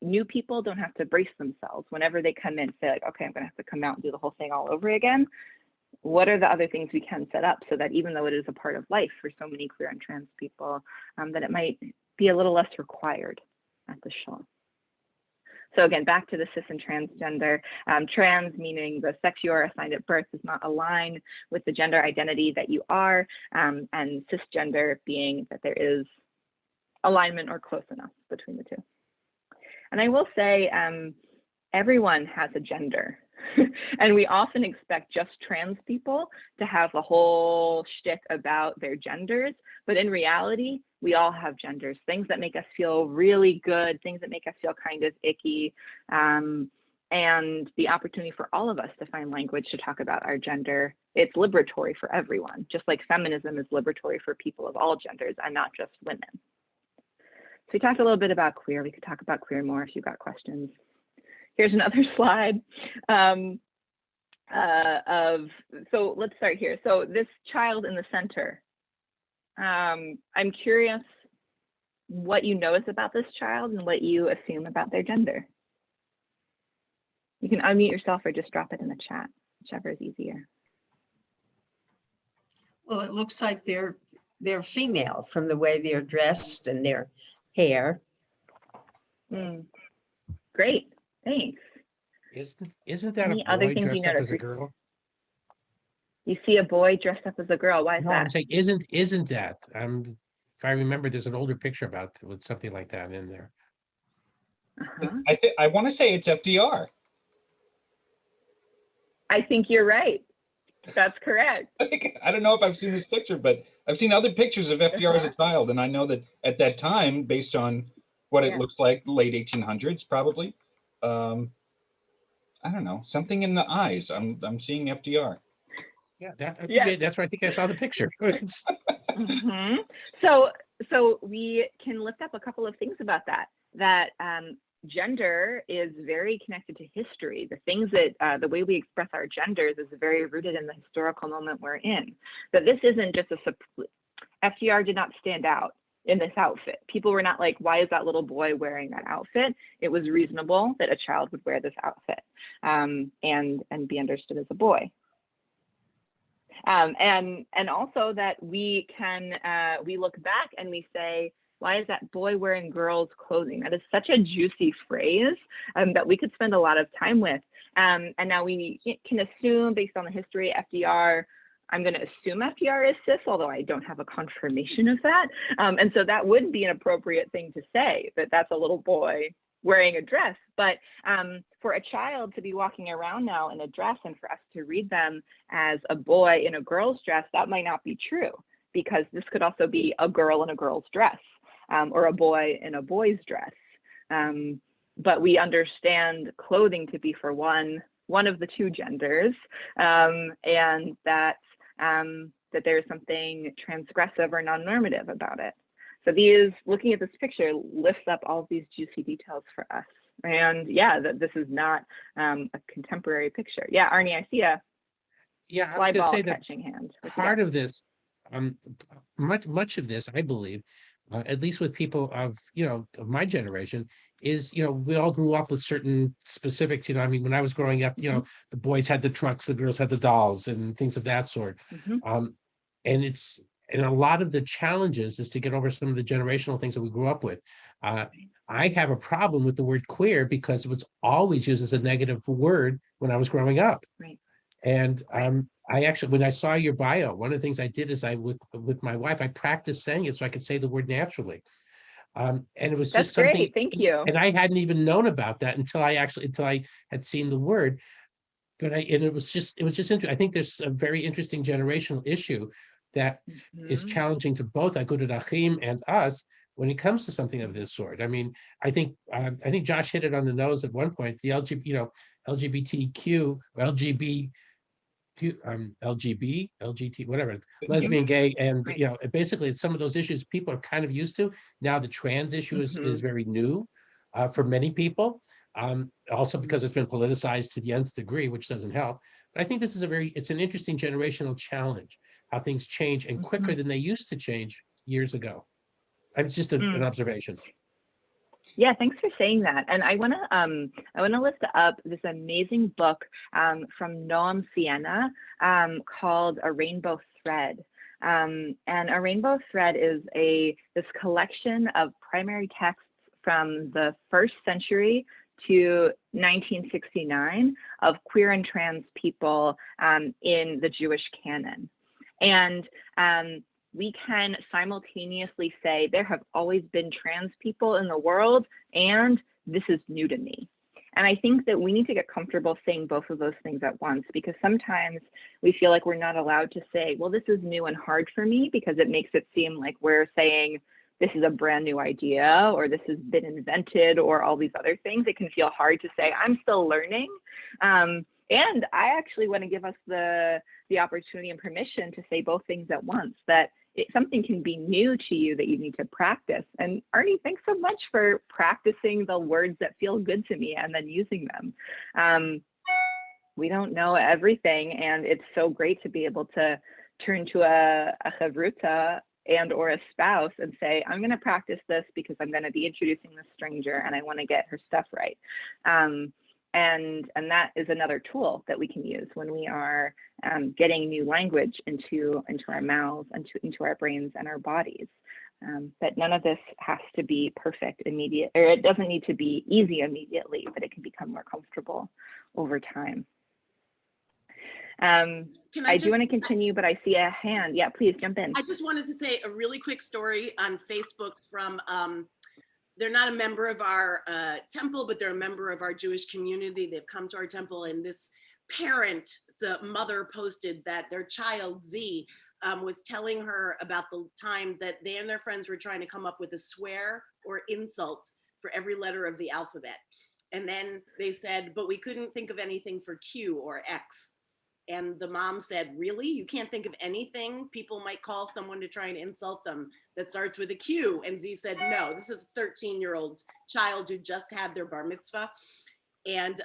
new people don't have to brace themselves whenever they come in, say like, okay, I'm gonna have to come out and do the whole thing all over again. What are the other things we can set up so that even though it is a part of life for so many queer and trans people, that it might be a little less required at the shul? So again, back to the cis and transgender. Trans meaning the sex you are assigned at birth does not align with the gender identity that you are, and cisgender being that there is alignment or close enough between the two. And I will say, everyone has a gender. And we often expect just trans people to have a whole shtick about their genders, but in reality, we all have genders, things that make us feel really good, things that make us feel kind of icky, and the opportunity for all of us to find language to talk about our gender. It's liberatory for everyone, just like feminism is liberatory for people of all genders and not just women. So we talked a little bit about queer. We could talk about queer more if you've got questions. Here's another slide so let's start here. So this child in the center, I'm curious what you notice about this child and what you assume about their gender. You can unmute yourself or just drop it in the chat, whichever is easier. Well, it looks like they're female from the way they're dressed and their hair. Great, thanks. Isn't that Any a other boy things you dressed up notice? as a girl? You see a boy dressed up as a girl. Why is No, that? I'm saying isn't that? If I remember, there's an older picture about with something like that in there. I want to say it's FDR. I think you're right. That's correct. I don't know if I've seen this picture, but I've seen other pictures of FDR as a child, and I know that at that time, based on what it looks like, late 1800s probably. I don't know, something in the eyes. I'm seeing FDR. Yeah, that's where I think I saw the picture. So we can lift up a couple of things about that. Gender is very connected to history. The things that the way we express our genders is very rooted in the historical moment we're in. That this isn't just FDR did not stand out in this outfit. People were not like, why is that little boy wearing that outfit? It was reasonable that a child would wear this outfit and be understood as a boy. And also that we can we look back and we say, why is that boy wearing girls' clothing? That is such a juicy phrase that we could spend a lot of time with. And now we can assume, based on the history, FDR, I'm going to assume FDR is cis, although I don't have a confirmation of that. And so that would be an appropriate thing to say, that that's a little boy wearing a dress. But for a child to be walking around now in a dress and for us to read them as a boy in a girl's dress, that might not be true, because this could also be a girl in a girl's dress. Or a boy in a boy's dress. But we understand clothing to be for one of the two genders, and that that there's something transgressive or non-normative about it. So these, looking at this picture, lifts up all of these juicy details for us. And yeah, this is not a contemporary picture. Yeah, Arnie, I see a Yeah, I was fly gonna ball say that catching hand. What you got? part of this, much of this, I believe, at least with people of, of my generation, is, we all grew up with certain specifics, I mean, when I was growing up, the boys had the trucks, the girls had the dolls and things of that sort. Um, and and a lot of the challenges is to get over some of the generational things that we grew up with. I have a problem with the word queer because it was always used as a negative word when I was growing up. Right. And I actually, when I saw your bio, one of the things I did is with my wife, I practiced saying it so I could say the word naturally. And it was That's just something. great. Thank you. And I hadn't even known about that until I had seen the word. But it was just interesting. I think there's a very interesting generational issue that is challenging to both Agudat Achim and us when it comes to something of this sort. I mean, I think Josh hit it on the nose at one point. The LGBTQ, LGBT, whatever, lesbian, gay, and basically some of those issues people are kind of used to. Now the trans issue is very new for many people. Also because it's been politicized to the nth degree, which doesn't help. But I think this is it's an interesting generational challenge, how things change and quicker than they used to change years ago. It's just an observation. Yeah, thanks for saying that. And I wanna lift up this amazing book from Noam Sienna called A Rainbow Thread. And A Rainbow Thread is this collection of primary texts from the 1st century to 1969 of queer and trans people in the Jewish canon. And we can simultaneously say there have always been trans people in the world and this is new to me. And I think that we need to get comfortable saying both of those things at once, because sometimes we feel like we're not allowed to say, well, this is new and hard for me, because it makes it seem like we're saying this is a brand new idea or this has been invented or all these other things. It can feel hard to say, I'm still learning. And I actually want to give us the opportunity and permission to say both things at once, that something can be new to you that you need to practice. And Arnie, thanks so much for practicing the words that feel good to me and then using them. We don't know everything, and it's so great to be able to turn to a chavruta and or a spouse and say, I'm going to practice this because I'm going to be introducing this stranger and I want to get her stuff right. And that is another tool that we can use when we are getting new language into our mouths, into our brains and our bodies. But none of this has to be perfect immediate, or it doesn't need to be easy immediately, but it can become more comfortable over time. I do want to continue, but I see a hand. Yeah, please jump in. I just wanted to say a really quick story on Facebook from, they're not a member of our temple, but they're a member of our Jewish community. They've come to our temple, and this parent, the mother, posted that their child, Z, was telling her about the time that they and their friends were trying to come up with a swear or insult for every letter of the alphabet. And then they said, but we couldn't think of anything for Q or X. And the mom said, really? You can't think of anything people might call someone to try and insult them that starts with a Q? And Z said, no, this is a 13-year-old child who just had their bar mitzvah. And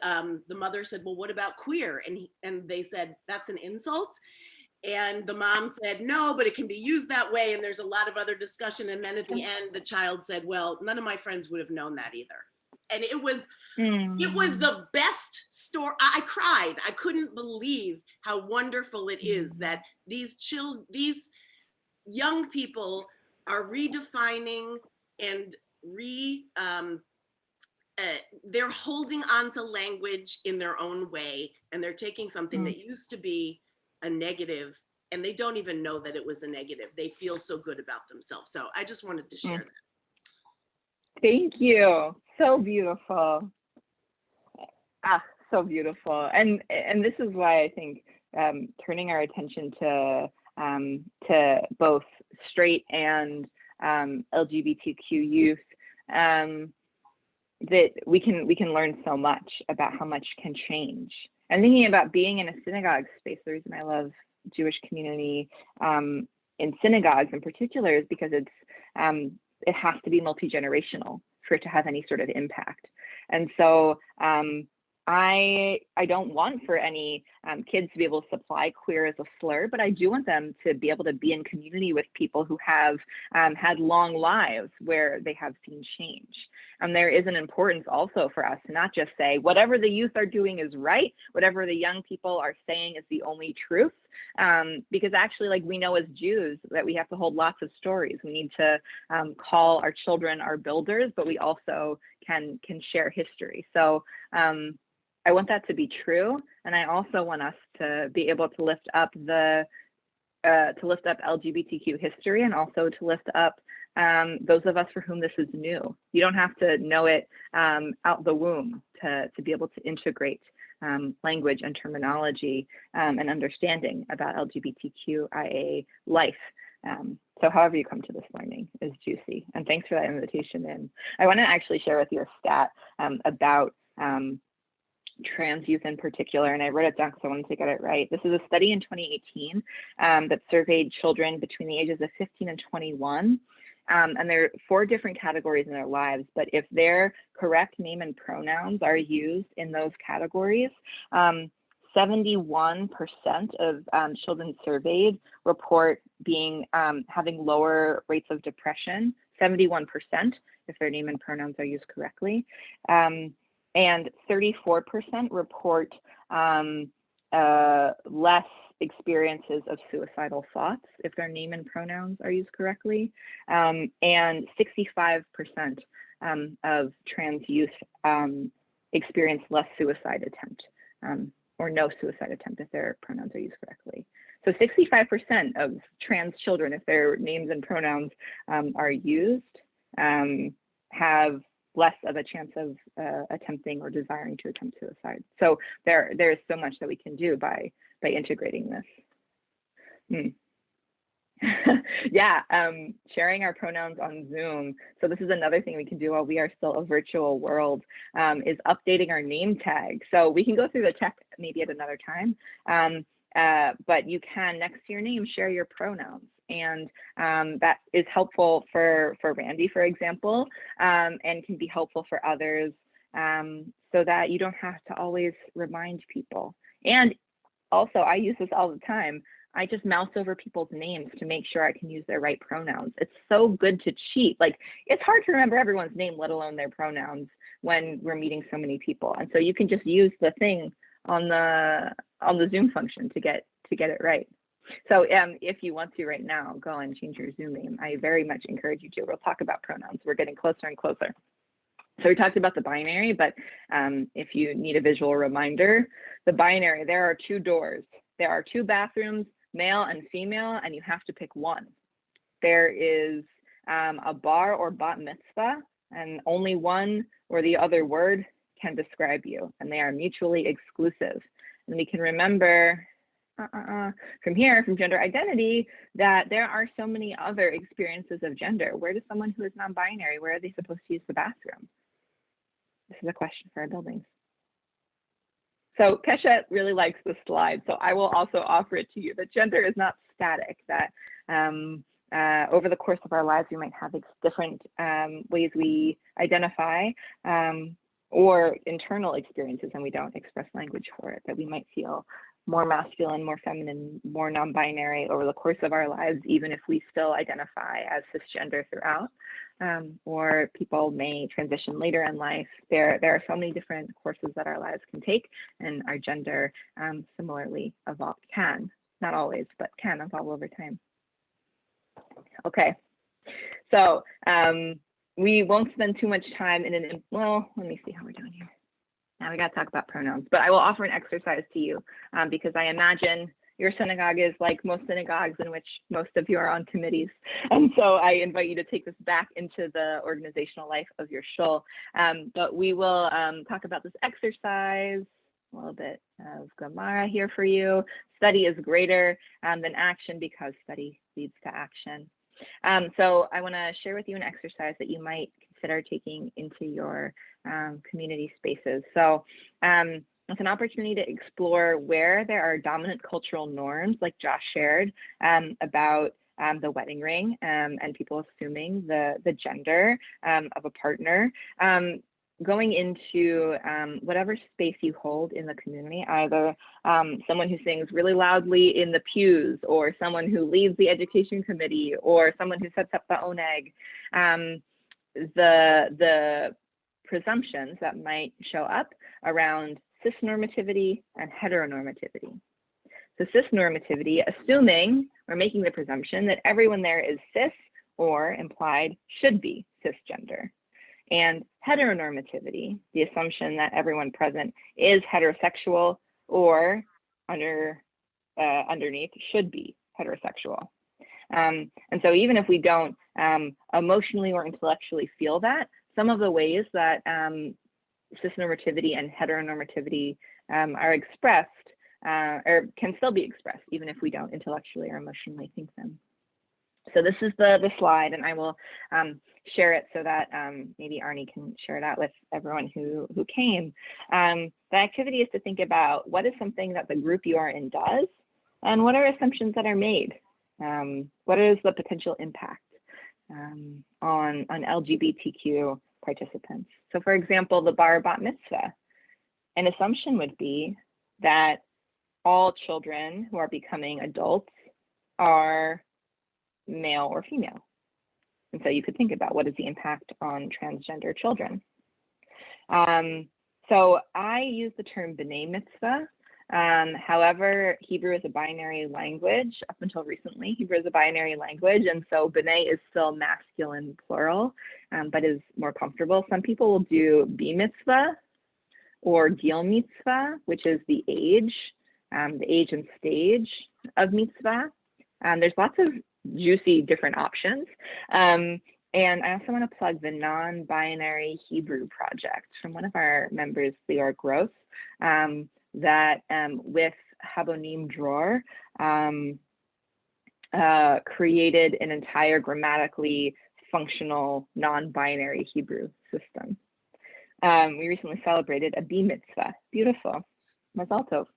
the mother said, well, what about queer? And they said, that's an insult? And the mom said, no, but it can be used that way. And there's a lot of other discussion. And then at the end, the child said, well, none of my friends would have known that either. And it was the best story. I cried. I couldn't believe how wonderful it is that these young people are redefining and they're holding on to language in their own way, and they're taking something that used to be a negative, and they don't even know that it was a negative. They feel so good about themselves. So I just wanted to share that. Thank you. So beautiful. So beautiful. And this is why I think turning our attention to both straight and LGBTQ youth, that we can learn so much about how much can change. And thinking about being in a synagogue space, the reason I love Jewish community in synagogues in particular is because it has to be multi-generational for it to have any sort of impact. And so I don't want for any kids to be able to supply queer as a slur, but I do want them to be able to be in community with people who have had long lives where they have seen change. And there is an importance also for us to not just say whatever the youth are doing is right, whatever the young people are saying is the only truth, because actually, like, we know as Jews that we have to hold lots of stories. We need to call our children our builders, but we also can share history. So I want that to be true, and I also want us to be able to lift up LGBTQ history, and also to lift up those of us for whom this is new. You don't have to know it out the womb to be able to integrate language and terminology and understanding about LGBTQIA life. So however you come to this learning is juicy. And thanks for that invitation in. I want to actually share with you a stat about trans youth in particular, and I wrote it down because I wanted to get it right. This is a study in 2018 that surveyed children between the ages of 15 and 21. And there are 4 different categories in their lives, but if their correct name and pronouns are used in those categories, 71% of children surveyed report being having lower rates of depression, 71% if their name and pronouns are used correctly. And 34% report less experiences of suicidal thoughts if their name and pronouns are used correctly. And 65% of trans youth experience less suicide attempt or no suicide attempt if their pronouns are used correctly. So 65% of trans children, if their names and pronouns are used, have less of a chance of attempting or desiring to attempt suicide. So there is so much that we can do by integrating this. Yeah, sharing our pronouns on Zoom. So this is another thing we can do while we are still a virtual world, is updating our name tag. So we can go through the tech maybe at another time, but you can, next to your name, share your pronouns. And that is helpful for Randy, for example, and can be helpful for others, so that you don't have to always remind people. And also, I use this all the time. I just mouse over people's names to make sure I can use their right pronouns. It's so good to cheat. Like, it's hard to remember everyone's name, let alone their pronouns, when we're meeting so many people. And so you can just use the thing on the Zoom function to get it right. So if you want to right now, go and change your Zoom name. I very much encourage you to. We'll talk about pronouns. We're getting closer and closer. So we talked about the binary, but if you need a visual reminder, the binary, there are 2 doors. There are 2 bathrooms, male and female, and you have to pick one. There is a bar or bat mitzvah, and only one or the other word can describe you, and they are mutually exclusive. And we can remember from here, from gender identity, that there are so many other experiences of gender. Where does someone who is non-binary, where are they supposed to use the bathroom? This is a question for our buildings. So Keshet really likes this slide, so I will also offer it to you, that gender is not static, that over the course of our lives, we might have different ways we identify or internal experiences, and we don't express language for it, that we might feel more masculine, more feminine, more non-binary over the course of our lives, even if we still identify as cisgender throughout, or people may transition later in life. There are so many different courses that our lives can take, and our gender similarly can, not always, but can evolve over time. Okay, so we won't spend too much time well, let me see how we're doing here. Now we got to talk about pronouns, but I will offer an exercise to you because I imagine your synagogue is like most synagogues in which most of you are on committees. And so I invite you to take this back into the organizational life of your shul. But we will talk about this exercise, a little bit of Gemara here for you. Study is greater than action because study leads to action. So I want to share with you an exercise that you might consider taking into your community spaces. So It's an opportunity to explore where there are dominant cultural norms, like Josh shared, about the wedding ring and people assuming the gender of a partner. Going into whatever space you hold in the community, either someone who sings really loudly in the pews, or someone who leads the education committee, or someone who sets up the ONEG. The presumptions that might show up around cisnormativity and heteronormativity. So cisnormativity, assuming or making the presumption that everyone there is cis or implied should be cisgender. And heteronormativity, the assumption that everyone present is heterosexual or underneath should be heterosexual. And so even if we don't emotionally or intellectually feel that, some of the ways that cisnormativity and heteronormativity are expressed or can still be expressed, even if we don't intellectually or emotionally think them. So this is the slide, and I will share it so that maybe Arnie can share it out with everyone who came. The activity is to think about what is something that the group you are in does, and what are assumptions that are made. What is the potential impact on LGBTQ participants? So for example, the bar bat mitzvah, an assumption would be that all children who are becoming adults are male or female. And so you could think about what is the impact on transgender children. So I use the term b'nai mitzvah. However, Hebrew is a binary language. Up until recently, Hebrew is a binary language, and so b'nai is still masculine plural, but is more comfortable. Some people will do bi mitzvah or gil mitzvah, which is the age and stage of mitzvah. There's lots of juicy different options. And I also want to plug the non-binary Hebrew project from one of our members, Lior Gross, that with Habonim Dror created an entire grammatically functional non-binary Hebrew system. We recently celebrated a bi mitzvah. Beautiful. Mazal tov.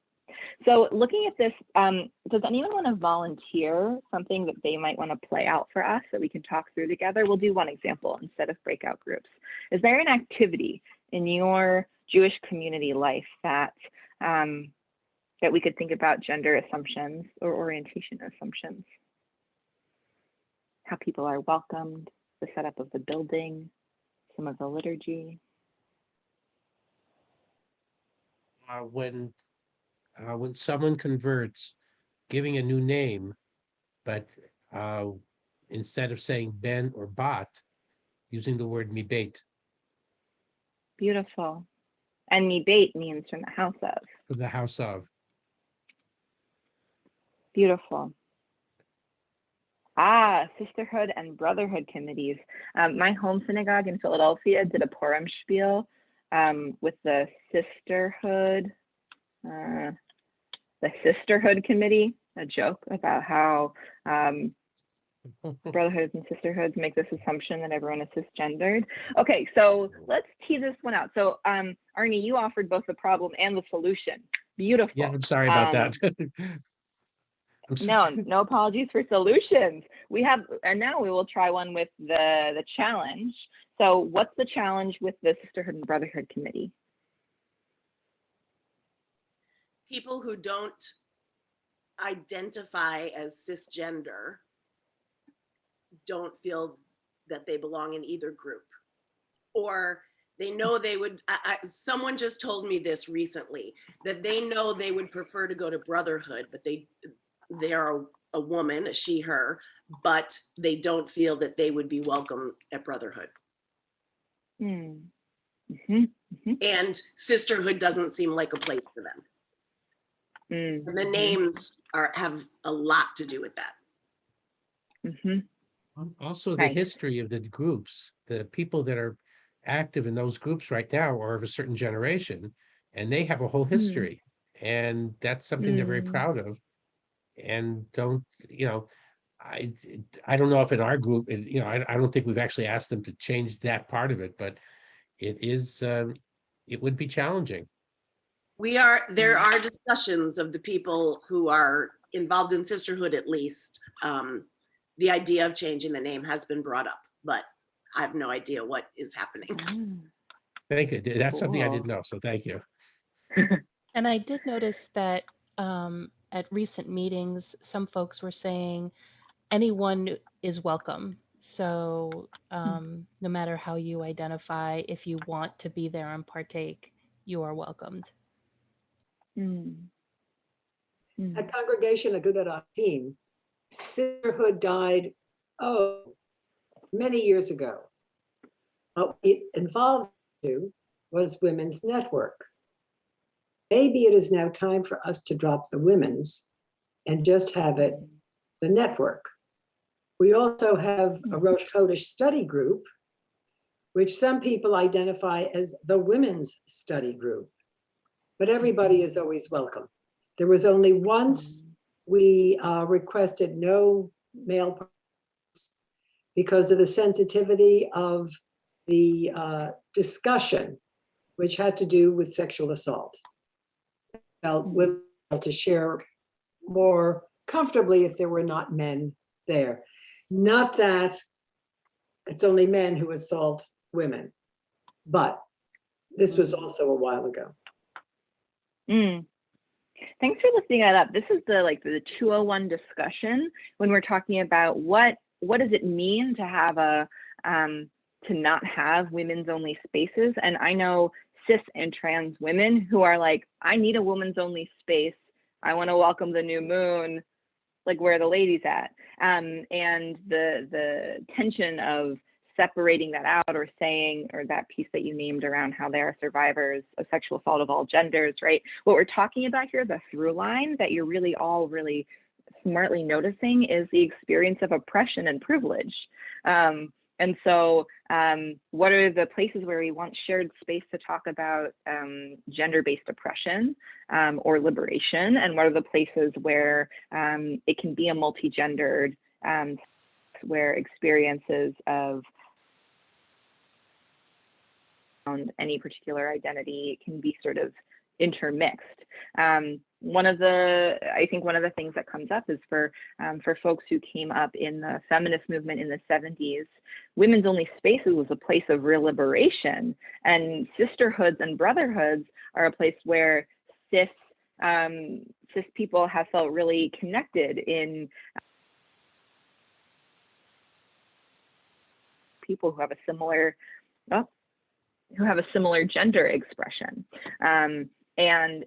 So looking at this, does anyone want to volunteer something that they might want to play out for us that we can talk through together? We'll do one example instead of breakout groups. Is there an activity in your Jewish community life that that we could think about gender assumptions or orientation assumptions? How people are welcomed, the setup of the building, some of the liturgy. When someone converts, giving a new name, but instead of saying Ben or Bat, using the word mibeit. Beautiful. And mibeit means from the house of. From the house of. Beautiful. Sisterhood and brotherhood committees. My home synagogue in Philadelphia did a Purim spiel with the sisterhood committee, a joke about how brotherhoods and sisterhoods make this assumption that everyone is cisgendered. Okay, so let's tee this one out. So Arnie, you offered both the problem and the solution. Beautiful. Yeah, I'm sorry about that. No apologies for solutions. And now we will try one with the challenge. So what's the challenge with the Sisterhood and Brotherhood Committee? People who don't identify as cisgender don't feel that they belong in either group, or they know they would. Someone just told me this recently, that they know they would prefer to go to Brotherhood, but they are a woman, a she, her, but they don't feel that they would be welcome at Brotherhood. And Sisterhood doesn't seem like a place for them. And the names have a lot to do with that. Also, the history of the groups, the people that are active in those groups right now are of a certain generation, and they have a whole history, and that's something they're very proud of. And I don't know if in our group, I don't think we've actually asked them to change that part of it, but it would be challenging. There are discussions of the people who are involved in sisterhood, at least. The idea of changing the name has been brought up, but I have no idea what is happening. Thank you. That's something I Cool. didn't know, so thank you. And I did notice that at recent meetings, some folks were saying anyone is welcome. So no matter how you identify, if you want to be there and partake, you are welcomed. At Congregation Agudath Achim, sisterhood died, many years ago. What it involved was Women's Network. Maybe it is now time for us to drop the women's and just have it the network. We also have a Rosh Chodesh study group, which some people identify as the women's study group, but everybody is always welcome. There was only once we requested no male participants because of the sensitivity of the discussion, which had to do with sexual assault. Felt women to share more comfortably if there were not men there. Not that it's only men who assault women, but this was also a while ago. Thanks for lifting that up. This is the 201 discussion when we're talking about what does it mean to have to not have women's only spaces. And I know cis and trans women who are like, I need a women's only space. I want to welcome the new moon. Like, where are the ladies at? And the tension of separating that out, or saying, or that piece that you named around how they are survivors of sexual assault of all genders, right? What we're talking about here, the through line that you're really all really smartly noticing, is the experience of oppression and privilege. And so what are the places where we want shared space to talk about gender-based oppression or liberation? And what are the places where it can be a multi-gendered, where experiences of any particular identity can be sort of intermixed. I think one of the things that comes up is for folks who came up in the feminist movement in the 70s, women's only spaces was a place of real liberation, and sisterhoods and brotherhoods are a place where cis people have felt really connected in people who have a similar gender expression. And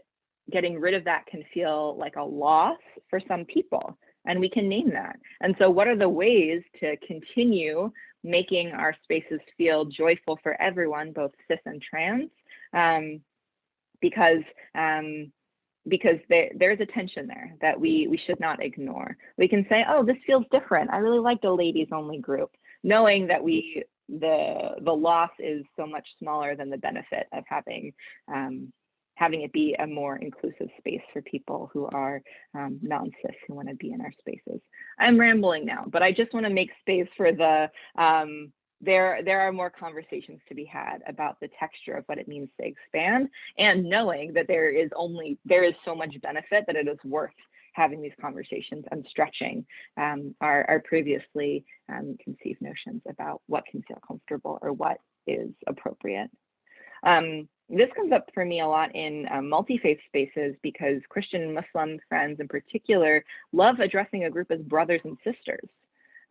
getting rid of that can feel like a loss for some people, and we can name that. And so what are the ways to continue making our spaces feel joyful for everyone, both cis and trans? Because there's a tension there that we should not ignore. We can say, oh, this feels different. I really like the ladies only group, knowing that the loss is so much smaller than the benefit of having it be a more inclusive space for people who are non-cis, who want to be in our spaces. I'm rambling now, but I just want to make space for there are more conversations to be had about the texture of what it means to expand, and knowing that there is so much benefit that it is worth having these conversations and stretching our previously conceived notions about what can feel comfortable or what is appropriate. This comes up for me a lot in multi-faith spaces, because Christian and Muslim friends in particular love addressing a group as brothers and sisters.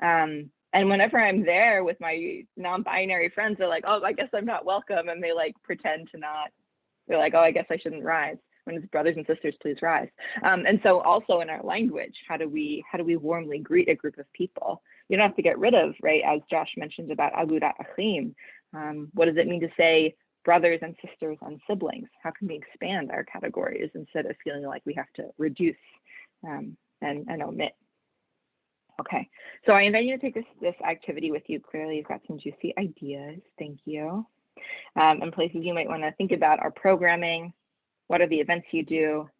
And whenever I'm there with my non-binary friends, they're like, oh, I guess I'm not welcome. And they like pretend to not, they're like, oh, I guess I shouldn't rise. When it's brothers and sisters, please rise. And so also in our language, how do we warmly greet a group of people? You don't have to get rid of, right, as Josh mentioned about Agudath Achim. What does it mean to say brothers and sisters and siblings? How can we expand our categories instead of feeling like we have to reduce and omit? Okay, so I invite you to take this activity with you. Clearly, you've got some juicy ideas. Thank you. And places you might want to think about are programming. What are the events you do?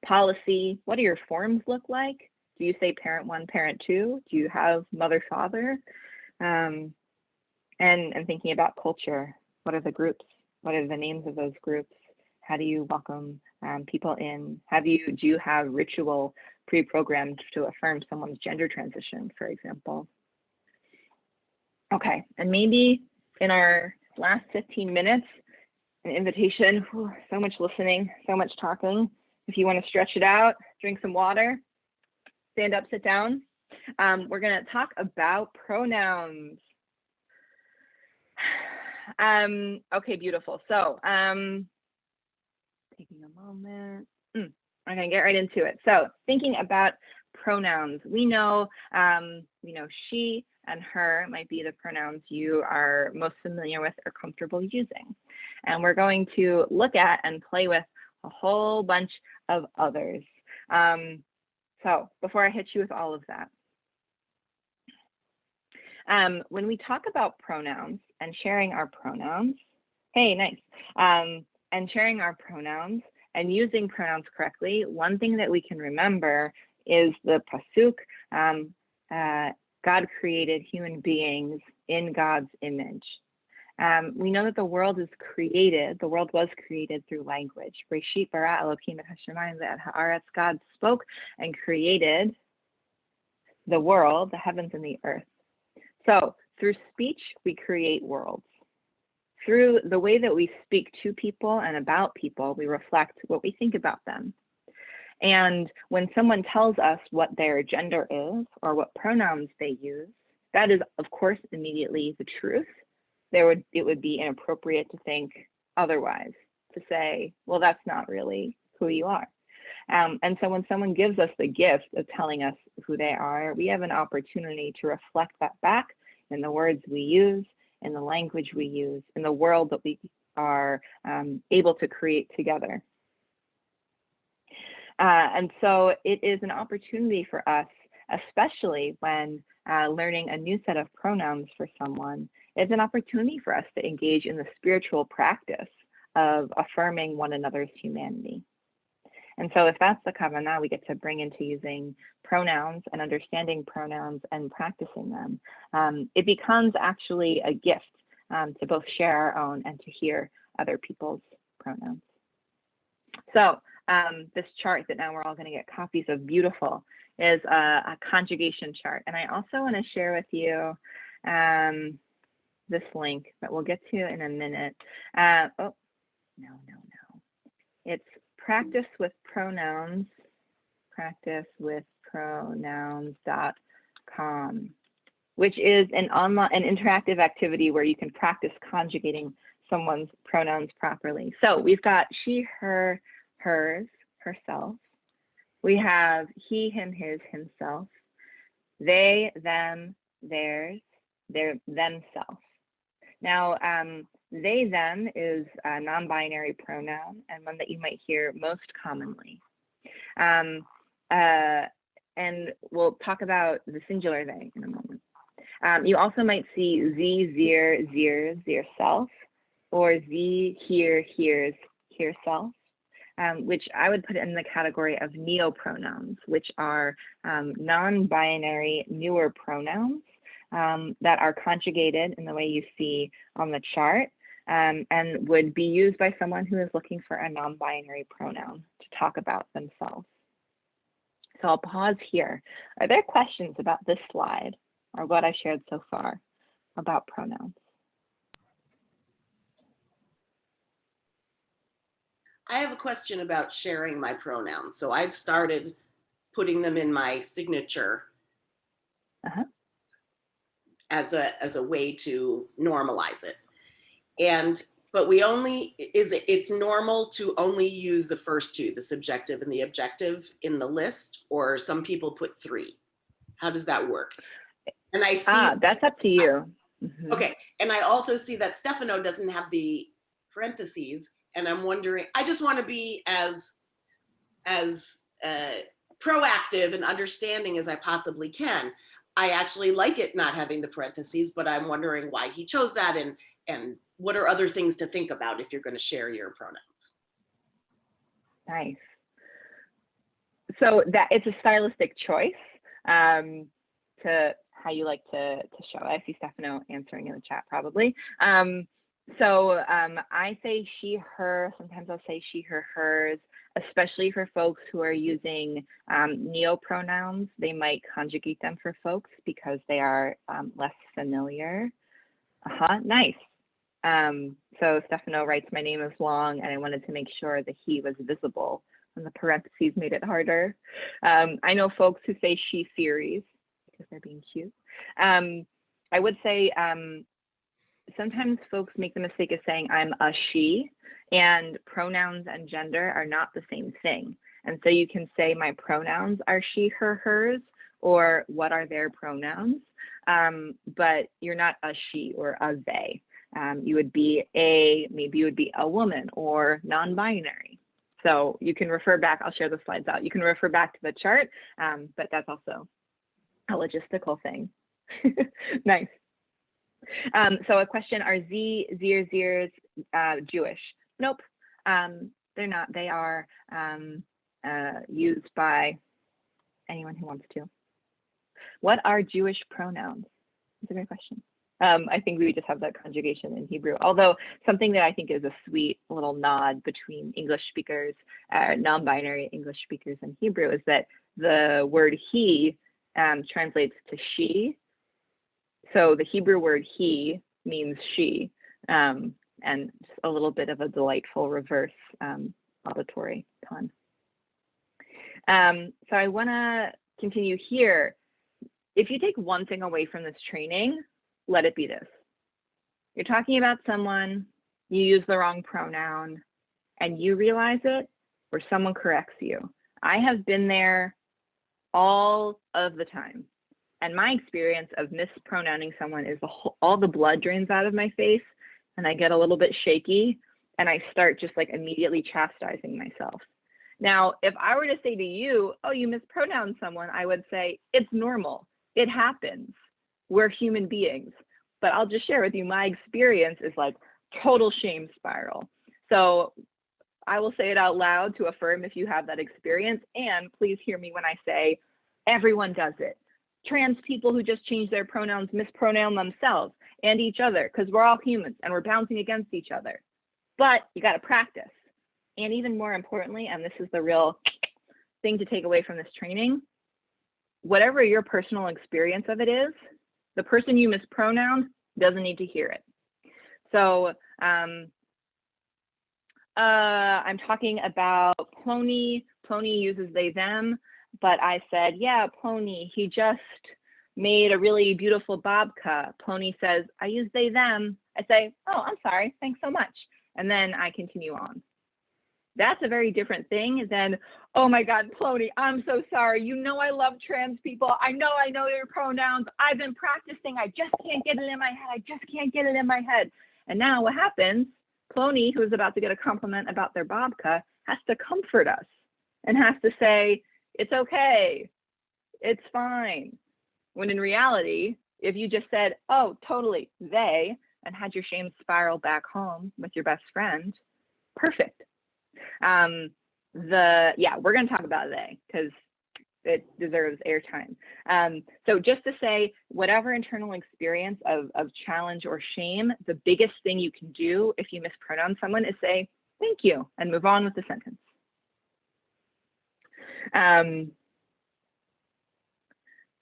Policy. What do your forms look like? Do you say parent 1, parent 2? Do you have mother, father? And thinking about culture. What are the groups? What are the names of those groups? How do you welcome people in? Do you have ritual pre-programmed to affirm someone's gender transition, for example? Okay, and maybe in our last 15 minutes, an invitation, so much listening, so much talking. If you want to stretch it out, drink some water, stand up, sit down. We're going to talk about pronouns. Okay, beautiful. So taking a moment. I'm going to get right into it. So thinking about pronouns, we know she and her might be the pronouns you are most familiar with or comfortable using. And we're going to look at and play with a whole bunch of others. So before I hit you with all of that, when we talk about pronouns and sharing our pronouns, hey, nice, and sharing our pronouns and using pronouns correctly, one thing that we can remember is the pasuk, God created human beings in God's image. We know that the world was created through language. Breshit bara Elokim et hashamayim ve'et haaretz. God spoke and created the world, the heavens and the earth. So through speech, we create worlds. Through the way that we speak to people and about people, we reflect what we think about them. And when someone tells us what their gender is or what pronouns they use, that is, of course, immediately the truth. It would be inappropriate to think otherwise, to say, well, that's not really who you are. And so when someone gives us the gift of telling us who they are, we have an opportunity to reflect that back in the words we use, in the language we use, in the world that we are able to create together. And so it is an opportunity for us, especially when learning a new set of pronouns for someone, it's an opportunity for us to engage in the spiritual practice of affirming one another's humanity. And so if that's the kavanah, we get to bring into using pronouns and understanding pronouns and practicing them. It becomes actually a gift to both share our own and to hear other people's pronouns. So this chart that now we're all going to get copies of, beautiful, is a conjugation chart. And I also want to share with you this link that we'll get to in a minute. No. It's practicewithpronouns.com, which is an interactive activity where you can practice conjugating someone's pronouns properly. So we've got she, her, hers, herself. We have he, him, his, himself. They, them, theirs, their, themselves. Now, they, them is a non-binary pronoun and one that you might hear most commonly. And we'll talk about the singular they in a moment. You also might see sie, zir, zirs, zirself, or sie, here, here's, hereself, which I would put in the category of neopronouns, which are non-binary newer pronouns that are conjugated in the way you see on the chart, and would be used by someone who is looking for a non-binary pronoun to talk about themselves. So I'll pause here. Are there questions about this slide or what I shared so far about pronouns? I have a question about sharing my pronouns. So I've started putting them in my signature as a way to normalize it. But it's normal to only use the first two, the subjective and the objective, in the list, or some people put three. How does that work? And I see that's up to you. Okay, and I also see that Stefano doesn't have the parentheses, and I'm wondering, I just want to be as proactive and understanding as I possibly can. I actually like it not having the parentheses, but I'm wondering why he chose that, and what are other things to think about if you're going to share your pronouns. Nice. So that it's a stylistic choice to how you like to show. I see Stefano answering in the chat probably. So I say she, her. Sometimes I'll say she, her, hers, especially for folks who are using neopronouns. They might conjugate them for folks because they are less familiar. Nice. So Stefano writes, my name is long, and I wanted to make sure the he was visible, and the parentheses made it harder. I know folks who say she series because they're being cute. I would say sometimes folks make the mistake of saying I'm a she, and pronouns and gender are not the same thing. And so you can say my pronouns are she, her, hers, or what are their pronouns, but you're not a she or a they. You would be maybe you would be a woman or non-binary. So you can refer back, I'll share the slides out. You can refer back to the chart, but that's also a logistical thing. Nice. So a question, are Zers Jewish? Nope, they're not. They are used by anyone who wants to. What are Jewish pronouns? That's a great question. I think we just have that conjugation in Hebrew, although something that I think is a sweet little nod between English speakers, non-binary English speakers in Hebrew, is that the word he translates to she. So the Hebrew word he means she, and just a little bit of a delightful reverse auditory pun. So I want to continue here. If you take one thing away from this training, let it be this. You're talking about someone, you use the wrong pronoun, and you realize it, or someone corrects you. I have been there all of the time. And my experience of mispronouncing someone is all the blood drains out of my face, and I get a little bit shaky, and I start just like immediately chastising myself. Now, if I were to say to you, oh, you mispronounced someone, I would say, it's normal. It happens. We're human beings. But I'll just share with you, my experience is like total shame spiral. So I will say it out loud to affirm if you have that experience. And please hear me when I say everyone does it. Trans people who just change their pronouns mispronoun themselves and each other, because we're all humans and we're bouncing against each other. But you got to practice. And even more importantly, and this is the real thing to take away from this training, whatever your personal experience of it is, the person you mispronoun doesn't need to hear it. So I'm talking about Plony. Plony uses they, them, but I said, yeah, Plony, he just made a really beautiful babka. Plony says, I use they, them. I say, oh, I'm sorry, thanks so much. And then I continue on. That's a very different thing than, oh my God, Plony, I'm so sorry. You know I love trans people. I know your pronouns. I've been practicing. I just can't get it in my head. I just can't get it in my head. And now what happens, Plony, who's about to get a compliment about their babka, has to comfort us and has to say, it's okay, it's fine. When in reality, if you just said, oh, totally, they, and had your shame spiral back home with your best friend, perfect. We're going to talk about they because it deserves airtime. So just to say, whatever internal experience of challenge or shame, the biggest thing you can do if you mispronounce someone is say, thank you, and move on with the sentence.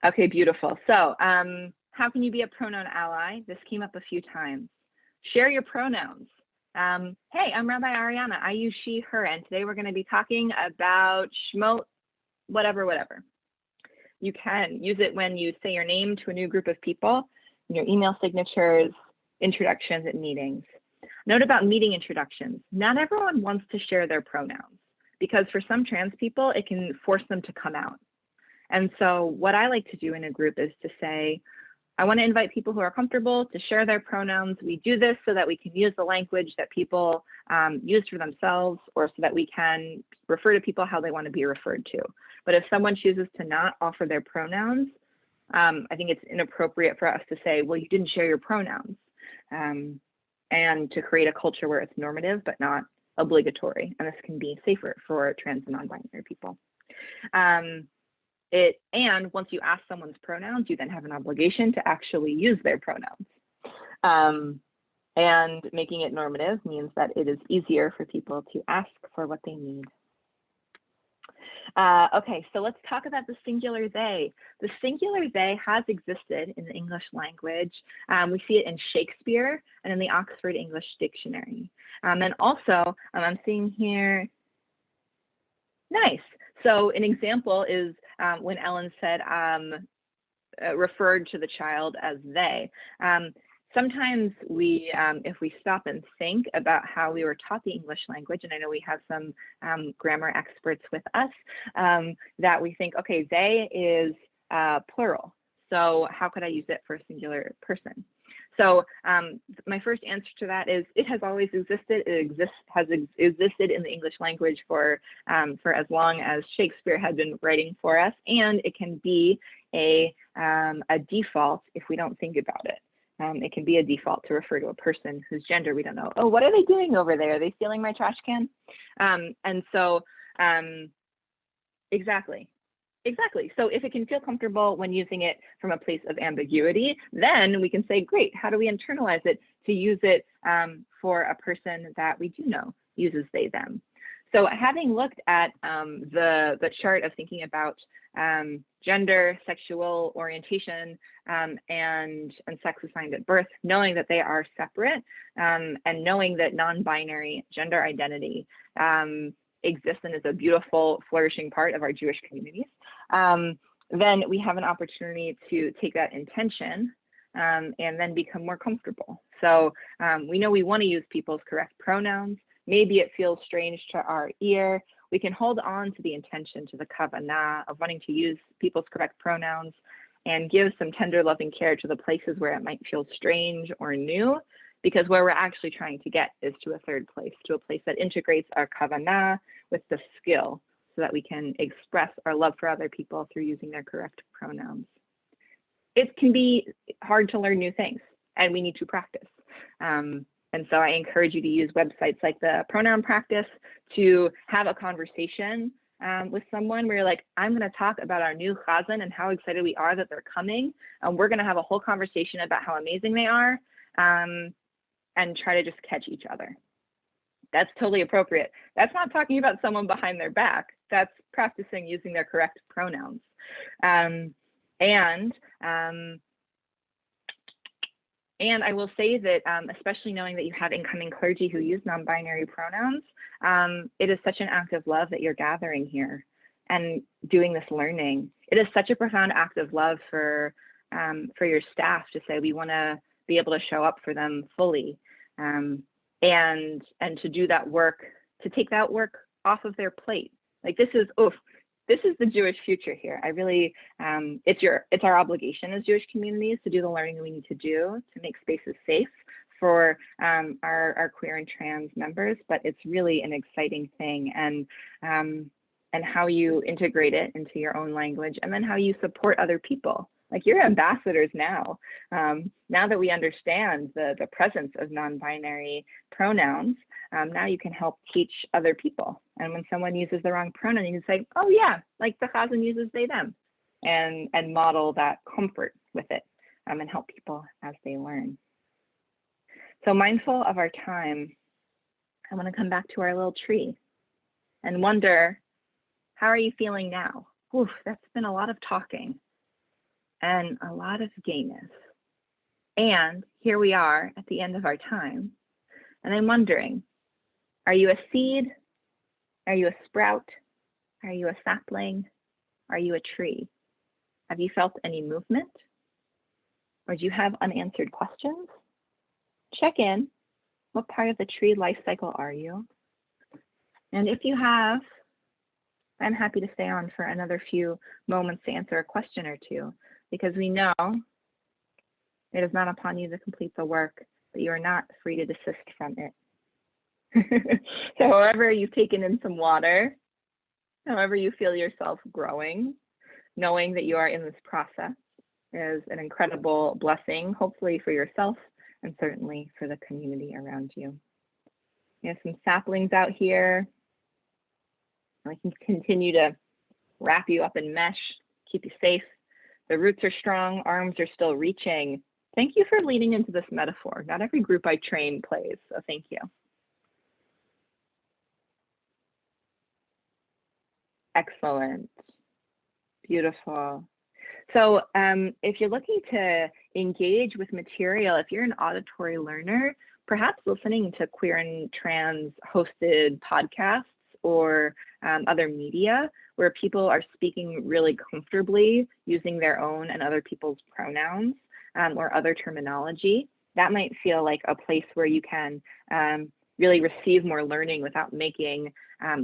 Okay, beautiful. So how can you be a pronoun ally? This came up a few times. Share your pronouns. Hey, I'm Rabbi Ariana. I use she, her, and today we're going to be talking about shmot, whatever. You can use it when you say your name to a new group of people, in your email signatures, introductions at meetings. Note about meeting introductions. Not everyone wants to share their pronouns because for some trans people, it can force them to come out. And so what I like to do in a group is to say, I want to invite people who are comfortable to share their pronouns. We do this so that we can use the language that people use for themselves, or so that we can refer to people how they want to be referred to. But if someone chooses to not offer their pronouns, I think it's inappropriate for us to say, well, you didn't share your pronouns, and to create a culture where it's normative but not obligatory. And this can be safer for trans and non-binary people. And once you ask someone's pronouns, you then have an obligation to actually use their pronouns. And making it normative means that it is easier for people to ask for what they need. Okay, so let's talk about the singular they. The singular they has existed in the English language. We see it in Shakespeare and in the Oxford English Dictionary. And also, I'm seeing here, nice. So an example is when Ellen said, referred to the child as they. Sometimes we, if we stop and think about how we were taught the English language, and I know we have some grammar experts with us, that we think, okay, they is plural. So how could I use it for a singular person? So my first answer to that is it has always existed. It has existed in the English language for as long as Shakespeare had been writing for us, and it can be a default if we don't think about it. It can be a default to refer to a person whose gender we don't know. Oh, what are they doing over there? Are they stealing my trash can? And so, exactly. So if it can feel comfortable when using it from a place of ambiguity, then we can say, great, how do we internalize it to use it for a person that we do know uses they, them? So having looked at the chart of thinking about gender, sexual orientation, and sex assigned at birth, knowing that they are separate, and knowing that non-binary gender identity exists and is a beautiful, flourishing part of our Jewish communities, then we have an opportunity to take that intention and then become more comfortable. So we know we want to use people's correct pronouns. Maybe it feels strange to our ear. We can hold on to the intention, to the kavanah of wanting to use people's correct pronouns and give some tender loving care to the places where it might feel strange or new, because where we're actually trying to get is to a third place, to a place that integrates our kavanah with the skill so that we can express our love for other people through using their correct pronouns. It can be hard to learn new things, and we need to practice. And so I encourage you to use websites like the Pronoun Practice to have a conversation with someone where you're like, I'm going to talk about our new chazan and how excited we are that they're coming. We're going to have a whole conversation about how amazing they are, and try to just catch each other. That's totally appropriate. That's not talking about someone behind their back. That's practicing using their correct pronouns. And I will say that, especially knowing that you have incoming clergy who use non-binary pronouns, it is such an act of love that you're gathering here and doing this learning. It is such a profound act of love for your staff to say, we want to be able to show up for them fully, and to do that work, to take that work off of their plate. Like this is the Jewish future here. I really, it's our obligation as Jewish communities to do the learning we need to do to make spaces safe for our queer and trans members, but it's really an exciting thing, and how you integrate it into your own language, and then how you support other people. Like you're ambassadors now. Now that we understand the presence of non-binary pronouns, now you can help teach other people. And when someone uses the wrong pronoun, you can say, oh yeah, like the chazan uses they, them, and model that comfort with it, and help people as they learn. So mindful of our time, I want to come back to our little tree and wonder, how are you feeling now? Oof, that's been a lot of talking and a lot of gayness. And here we are at the end of our time. And I'm wondering, are you a seed? Are you a sprout? Are you a sapling? Are you a tree? Have you felt any movement? Or do you have unanswered questions? Check in. What part of the tree life cycle are you? And if you have, I'm happy to stay on for another few moments to answer a question or two, because we know it is not upon you to complete the work, but you are not free to desist from it. So however you've taken in some water, however you feel yourself growing, knowing that you are in this process is an incredible blessing, hopefully for yourself and certainly for the community around you. You have some saplings out here. We can continue to wrap you up in mesh, keep you safe. The roots are strong, arms are still reaching. Thank you for leaning into this metaphor. Not every group I train plays, so thank you. Excellent. Beautiful. So if you're looking to engage with material, if you're an auditory learner, perhaps listening to queer and trans hosted podcasts or other media where people are speaking really comfortably using their own and other people's pronouns or other terminology, that might feel like a place where you can really receive more learning without making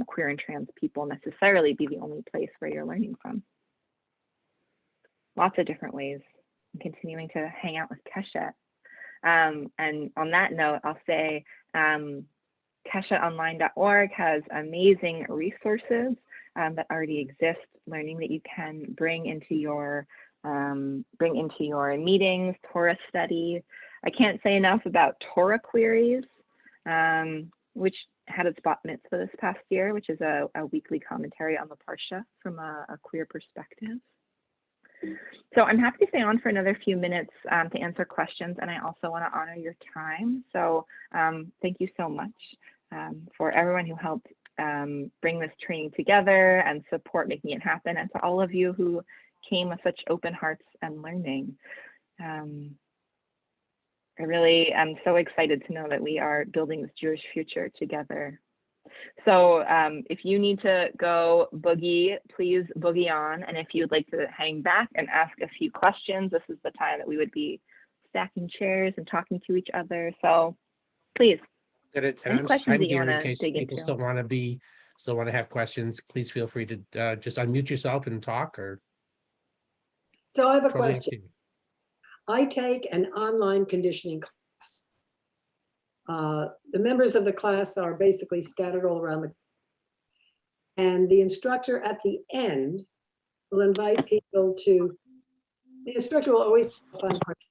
queer and trans people necessarily be the only place where you're learning from. Lots of different ways. I'm continuing to hang out with Keshet. And on that note, I'll say keshetonline.org has amazing resources that already exist, learning that you can bring into your meetings, Torah study. I can't say enough about Torah queries, which had its bat mitzvah this past year, which is a weekly commentary on the Parsha from a queer perspective. So I'm happy to stay on for another few minutes to answer questions, and I also want to honor your time. So thank you so much for everyone who helped bring this training together and support making it happen, and to all of you who came with such open hearts and learning. I really am so excited to know that we are building this Jewish future together. So if you need to go boogie, please boogie on. And if you'd like to hang back and ask a few questions, this is the time that we would be stacking chairs and talking to each other. So please, any questions I'm that you here want in to case dig people into. still want to have questions. Please feel free to just unmute yourself and talk, or So I have a totally up question. to you. I take an online conditioning class. The members of the class are basically scattered all around and the instructor at the end will invite people to, the instructor will always have fun question.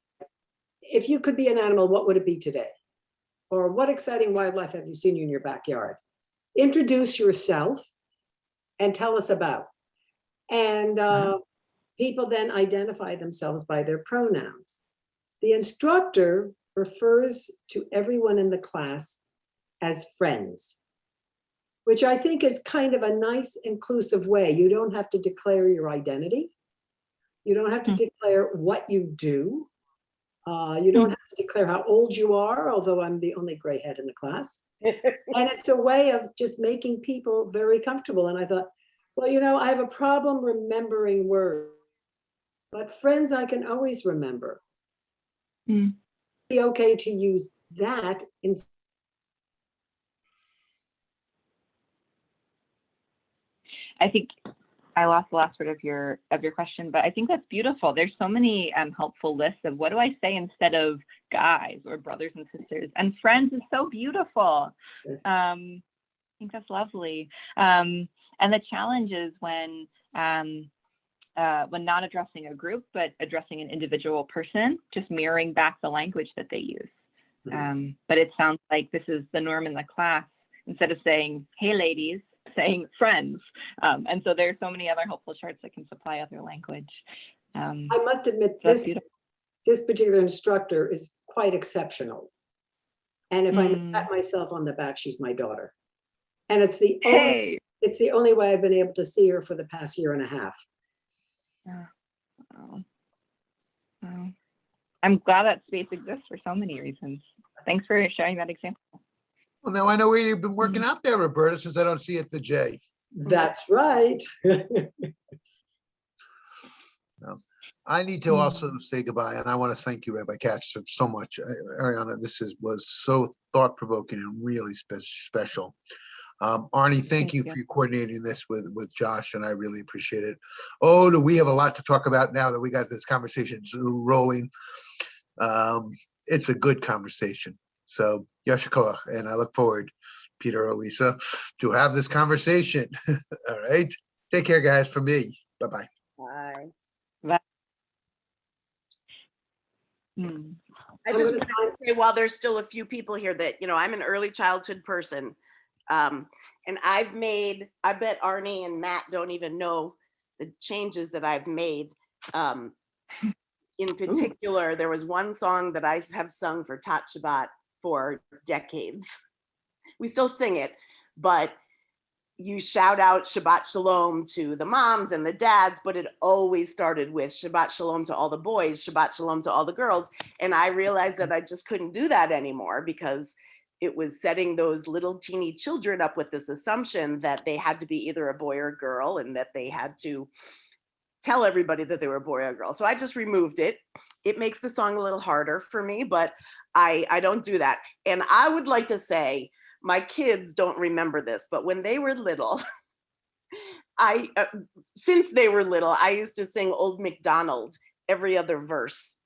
If you could be an animal, what would it be today? Or what exciting wildlife have you seen in your backyard? Introduce yourself and tell us about. And people then identify themselves by their pronouns. The instructor refers to everyone in the class as friends, which I think is kind of a nice inclusive way. You don't have to declare your identity. You don't have to declare what you do. You don't have to declare how old you are, although I'm the only gray head in the class. And it's a way of just making people very comfortable. And I thought, well, you know, I have a problem remembering words, but friends I can always remember. Be okay to use that in. I think I lost the last word of your question, but I think that's beautiful. There's so many helpful lists of what do I say instead of guys or brothers and sisters, and friends is so beautiful. I think that's lovely. And the challenge is when not addressing a group, but addressing an individual person, just mirroring back the language that they use. But it sounds like this is the norm in the class. Instead of saying, hey, ladies, saying friends. And so there's so many other helpful charts that can supply other language. I must admit, That's this particular instructor is quite exceptional. And if I pat myself on the back, she's my daughter. And it's the only way I've been able to see her for the past year and a half. I'm glad that space exists for so many reasons. Thanks for sharing that example. Well, now I know where you've been working out there, Roberta, since I don't see it the J. That's right. I need to also say goodbye, and I want to thank you, Rabbi Katz, so much. Ariana, this was so thought-provoking and really special. Arnie, thank you for coordinating this with Josh, and I really appreciate it. Oh, do we have a lot to talk about now that we got this conversation rolling. It's a good conversation. So, Yasher Koach, and I look forward, Peter or Lisa, to have this conversation. All right. Take care, guys, from me. Bye-bye. Bye. Bye. I just was going to say, while there's still a few people here that, you know, I'm an early childhood person. And I bet Arnie and Matt don't even know the changes that I've made in particular, there was one song that I have sung for Tat Shabbat for decades. We still sing it, but you shout out Shabbat Shalom to the moms and the dads, but it always started with Shabbat Shalom to all the boys, Shabbat Shalom to all the girls. And I realized that I just couldn't do that anymore because it was setting those little teeny children up with this assumption that they had to be either a boy or a girl and that they had to tell everybody that they were a boy or a girl. So I just removed it. It makes the song a little harder for me, but I don't do that. And I would like to say, my kids don't remember this, but when they were little, since they were little, I used to sing Old MacDonald every other verse.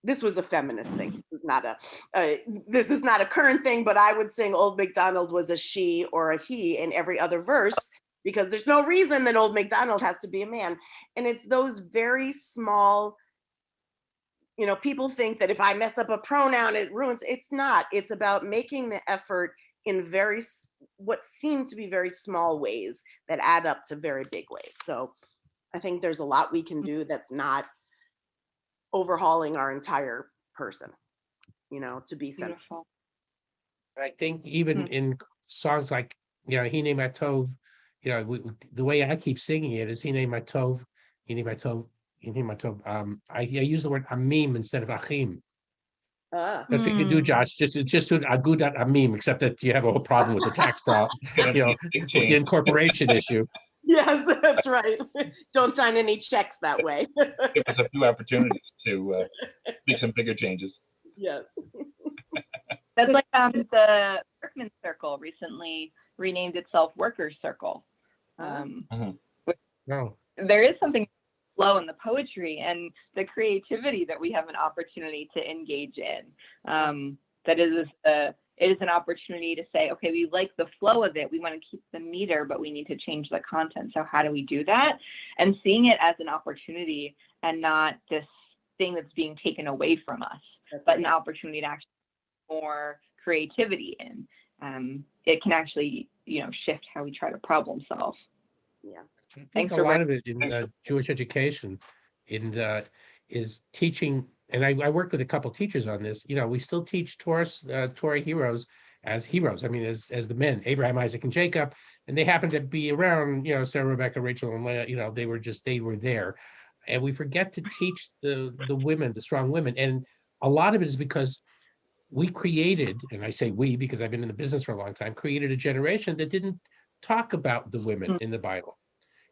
This was a feminist thing. This is not a current thing, but I would sing Old MacDonald was a she or a he in every other verse because there's no reason that Old MacDonald has to be a man. And it's those very small, people think that if I mess up a pronoun, it ruins. It's not. It's about making the effort in what seem to be very small ways that add up to very big ways. So I think there's a lot we can do that's not overhauling our entire person, to be sensible. I think even in songs like, Hine Matov, the way I keep singing it is Hine Matov, Hine Matov, Hine Matov. I use the word amim instead of achim. That's what you can do, Josh. Just do agudat amim, except that you have a whole problem with the tax problem, with the incorporation issue. Yes, that's right. Don't sign any checks that way. Give us a few opportunities to make some bigger changes. Yes. That's like the Workman's Circle recently renamed itself Workers' Circle. There is something flow in the poetry and the creativity that we have an opportunity to engage in. That it is an opportunity to say, okay, we like the flow of it. We want to keep the meter, but we need to change the content. So how do we do that? And seeing it as an opportunity and not this thing that's being taken away from us, but an opportunity to actually more creativity in. It can actually, shift how we try to problem solve. Yeah. I think a lot of it in Jewish education is teaching, and I worked with a couple teachers on this. We still teach Torah heroes as heroes. I mean, as the men, Abraham, Isaac, and Jacob, and they happen to be around, Sarah, Rebecca, Rachel, and Leah. They were there, and we forget to teach the women, the strong women, and a lot of it is because we created, and I say we because I've been in the business for a long time, created a generation that didn't talk about the women in the Bible.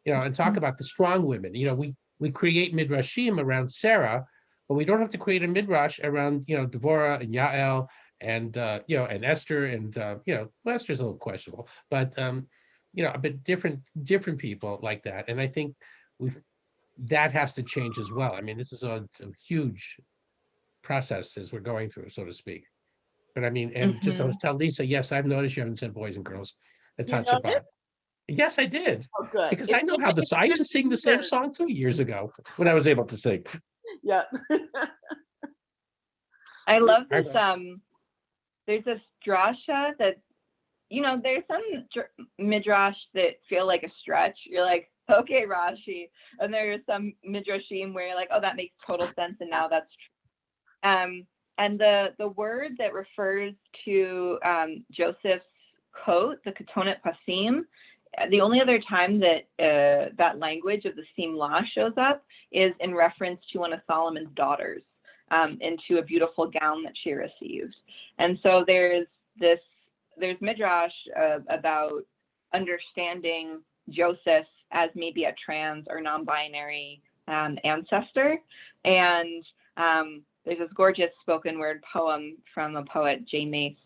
And talk about the strong women. We create midrashim around Sarah, but we don't have to create a midrash around, Devorah and Yael and, and Esther and, well, Esther's a little questionable, but, but different people like that. And I think that has to change as well. I mean, this is a huge process as we're going through, so to speak. But I mean, and just to tell Lisa, yes, I've noticed you haven't said boys and girls at Tat Shabbat. Yes, I did. Oh, good. Because I know how I used to sing the same song 2 years ago when I was able to sing. Yeah. I love this. There's this drasha that, there's some midrash that feel like a stretch. You're like, okay, Rashi. And there's some midrashim where you're like, oh, that makes total sense. And now that's true. And the word that refers to Joseph's coat, the ketonet pasim, the only other time that that language of the simla shows up is in reference to one of Solomon's daughters into a beautiful gown that she received. And so there's midrash about understanding Joseph as maybe a trans or non-binary ancestor. And there's this gorgeous spoken word poem from a poet, J. Mace,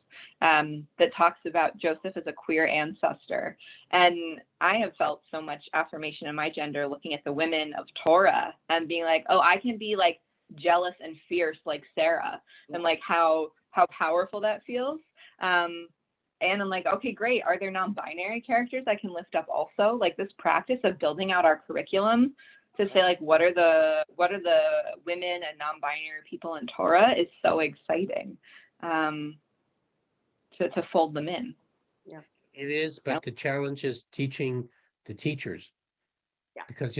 that talks about Joseph as a queer ancestor. And I have felt so much affirmation in my gender looking at the women of Torah and being like, oh, I can be like jealous and fierce like Sarah, and like how powerful that feels. And I'm like, okay, great. Are there non-binary characters I can lift up also? Like this practice of building out our curriculum to say like, what are the women and non-binary people in Torah is so exciting. To fold them in. Yeah, it is. But the challenge is teaching the teachers. Yeah. Because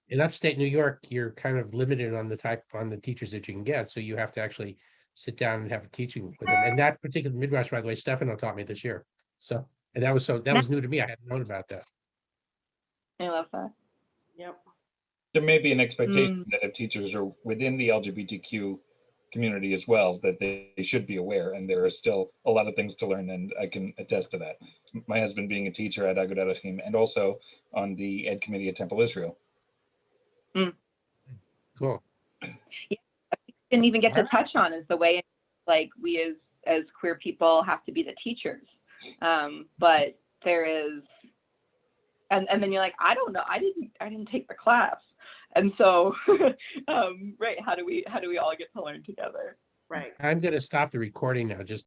in upstate New York, you're kind of limited on the teachers that you can get. So you have to actually sit down and have a teaching with them. And that particular Midrash, by the way, Stefano taught me this year. So, and that was new to me. I hadn't known about that. I love that. Yep. There may be an expectation that if teachers are within the LGBTQ community as well, that they should be aware, and there are still a lot of things to learn, and I can attest to that. My husband being a teacher at Agudat Achim and also on the Ed Committee at Temple Israel. Cool. Didn't even get to Alright. touch on is the way like we as queer people have to be the teachers. But there is, and then you're like, I don't know, I didn't take the class. And so, right, how do we all get to learn together? Right. I'm going to stop the recording now, just